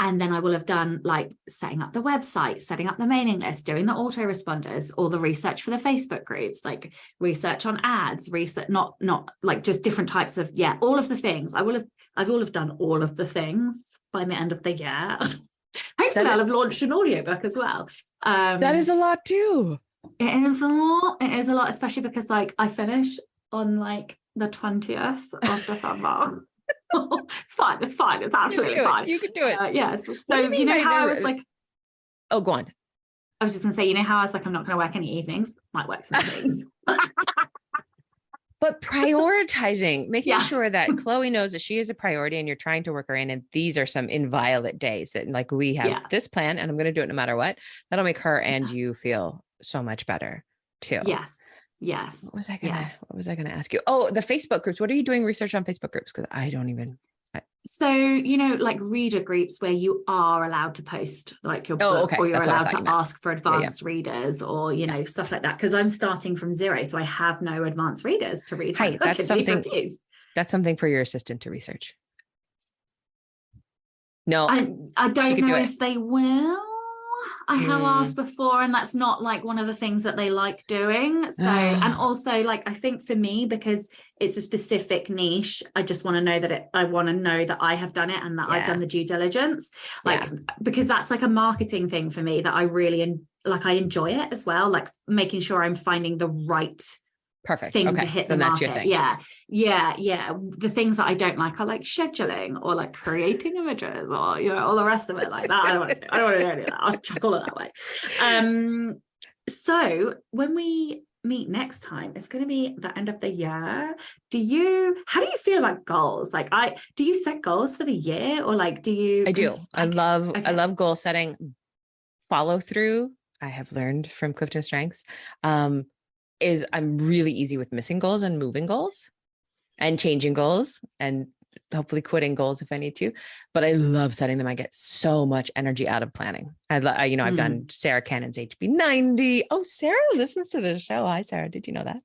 And then I will have done like setting up the website, setting up the mailing list, doing the autoresponders, all the research for the Facebook groups, like research on ads, research, not like just different types of, all of the things. I will have done all of the things by the end of the year. Hopefully I'll have launched an audiobook as well. That is a lot too. It is a lot, especially because like I finish on like the 20th of December. It's fine. It's absolutely fine. You can do it. Yes. So you know how I was like, oh, go on. I was just gonna say, you know how I was like, I'm not gonna work any evenings. Might work some evenings. But prioritizing, making sure that Chloe knows that she is a priority and you're trying to work her in. And these are some inviolate days that like we have this plan and I'm going to do it no matter what. That'll make her and you feel so much better too. Yes. What was I gonna ask you? Oh, the Facebook groups. What are you doing research on Facebook groups? Because I don't even. So, like reader groups where you are allowed to post like your book, or you're allowed to ask for advanced readers or, stuff like that. Because I'm starting from 0. So I have no advanced readers to read. Hey, that's something for your assistant to research. No, I don't know if they will. I have asked before, and that's not like one of the things that they like doing. So, and also like, I think for me, because it's a specific niche, I just want to know that I want to know that I have done it and that I've done the due diligence, because that's like a marketing thing for me that I really, I enjoy it as well. Like making sure I'm finding the right thing to hit the market. That's your thing. Yeah. The things that I don't like are like scheduling or like creating images or all the rest of it like that. I don't want to do any of that. I'll chuck all of that away. So when we meet next time, it's going to be the end of the year. How do you feel about goals? Like do you set goals for the year or like do you? I do. I love goal setting. Follow through. I have learned from Clifton Strengths. Is I'm really easy with missing goals and moving goals and changing goals and hopefully quitting goals if I need to, but I love setting them. I get so much energy out of planning. I've done Sarah Cannon's HB90. Oh, Sarah listens to the show. Hi, Sarah. Did you know that?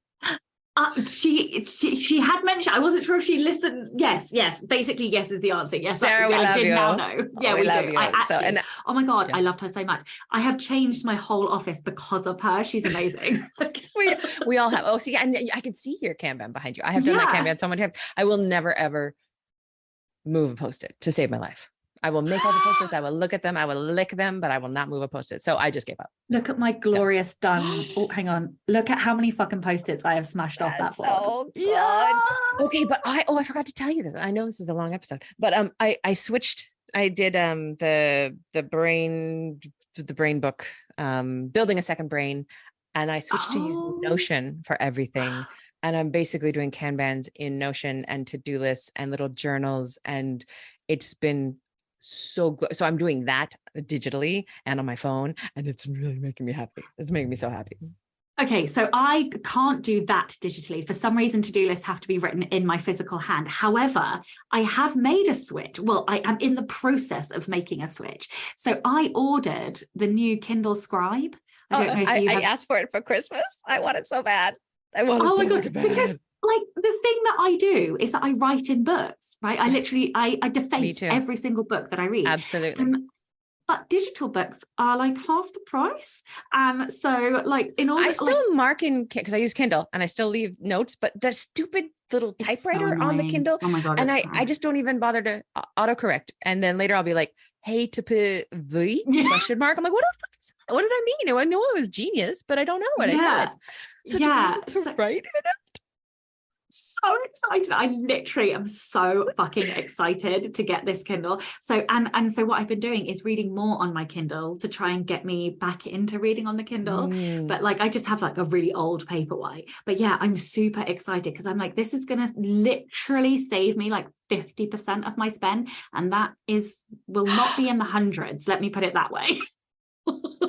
She had mentioned, I wasn't sure if she listened. Yes. Basically, yes is the answer. Yes, Sarah, we love you. Now know. Yeah, we love do. You. Oh my God, I loved her so much. I have changed my whole office because of her. She's amazing. we all have. Oh, see, and I can see your Kanban behind you. I have done that Kanban so many times. I will never ever move a Post-it to save my life. I will make all the Post-its. I will look at them. I will lick them, but I will not move a Post-it. So I just gave up. Look at my glorious done. Oh, hang on. Look at how many fucking Post-its I have smashed off that board. Oh, God. Okay, but I forgot to tell you this. I know this is a long episode, but I switched. I did the brain book, building a second brain, and I switched to using Notion for everything. And I'm basically doing Kanbans in Notion and to-do lists and little journals, and it's been so I'm doing that digitally and on my phone, and it's really making me happy. It's making me so happy. Okay, so I can't do that digitally. For some reason, to-do lists have to be written in my physical hand. However, I have made a switch. Well, I am in the process of making a switch. So I ordered the new Kindle Scribe. I don't know if you I asked for it for Christmas. I want it so bad. Oh my God, because like the thing that I do is that I write in books, right? I literally, I deface every single book that I read. Absolutely. But digital books are like half the price. And so like in order, I still mark in, because I use Kindle and I still leave notes, but the stupid little typewriter on the Kindle. Oh my God. And I just don't even bother to autocorrect. And then later I'll be like, hey, to put the question mark. I'm like, what did I mean? I know it was genius, but I don't know what I said. So to write it up. So excited. I literally am so fucking excited to get this Kindle. So so what I've been doing is reading more on my Kindle to try and get me back into reading on the Kindle. But like I just have like a really old Paperwhite. But yeah, I'm super excited because I'm like, this is gonna literally save me like 50% of my spend. And that will not be in the hundreds. Let me put it that way.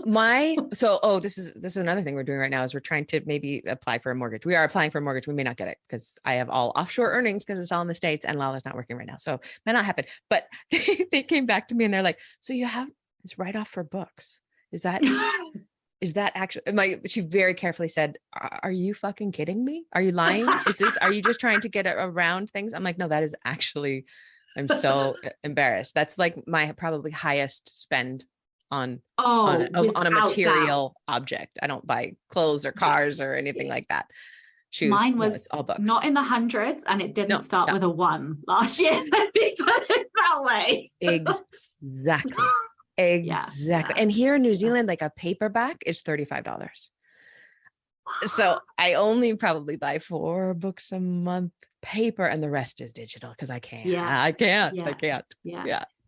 This is another thing we're doing right now is we're trying to maybe apply for a mortgage. We are applying for a mortgage. We may not get it because I have all offshore earnings because it's all in the States and Lala's not working right now. So it might not happen. But they came back to me and they're like, so you have this write-off for books. Is that actually she very carefully said, are you fucking kidding me? Are you lying? Are you just trying to get around things? I'm like, no, that is actually, I'm so embarrassed. That's like my probably highest spend on a material object. I don't buy clothes or cars or anything like that. Shoes. Mine was all books. Not in the hundreds, and it didn't start with a 1 last year. Let me put it that way. Exactly. Exactly. And here in New Zealand, like a paperback is $35. So I only probably buy 4 books a month paper, and the rest is digital because I can't. I can't.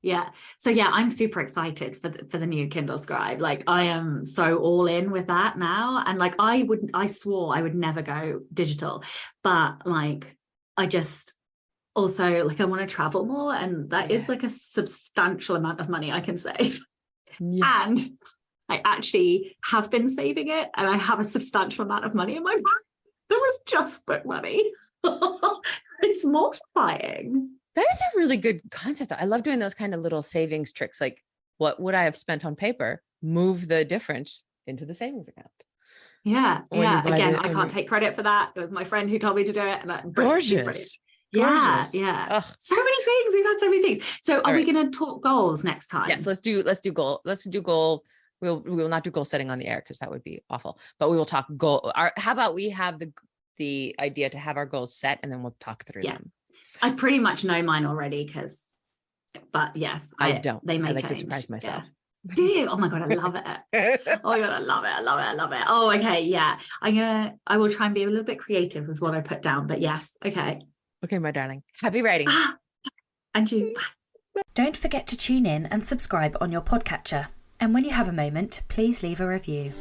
Yeah. So yeah, I'm super excited for the new Kindle Scribe. Like I am so all in with that now. And like I swore I would never go digital, but like I just also like I want to travel more, and that is like a substantial amount of money I can save. Yes. And I actually have been saving it, and I have a substantial amount of money in my bank. There was just book money. It's mortifying. That is a really good concept. I love doing those kind of little savings tricks. Like, what would I have spent on paper? Move the difference into the savings account. Yeah. Again, I can't take credit for that. It was my friend who told me to do it. And gorgeous. Yeah. Ugh. So many things. We've had so many things. So are we going to talk goals next time? Yes, let's do goal. Let's do goal. We will not do goal setting on the air because that would be awful. But we will talk goal. How about we have the idea to have our goals set, and then we'll talk through them. I pretty much know mine already but yes, I don't. They may I like change. to surprise myself. Yeah. Do you? Oh my God, I love it. Oh my God, I love it. Oh, okay. Yeah. I will try and be a little bit creative with what I put down, but yes. Okay. Okay, my darling. Happy writing. And you. Don't forget to tune in and subscribe on your podcatcher. And when you have a moment, please leave a review.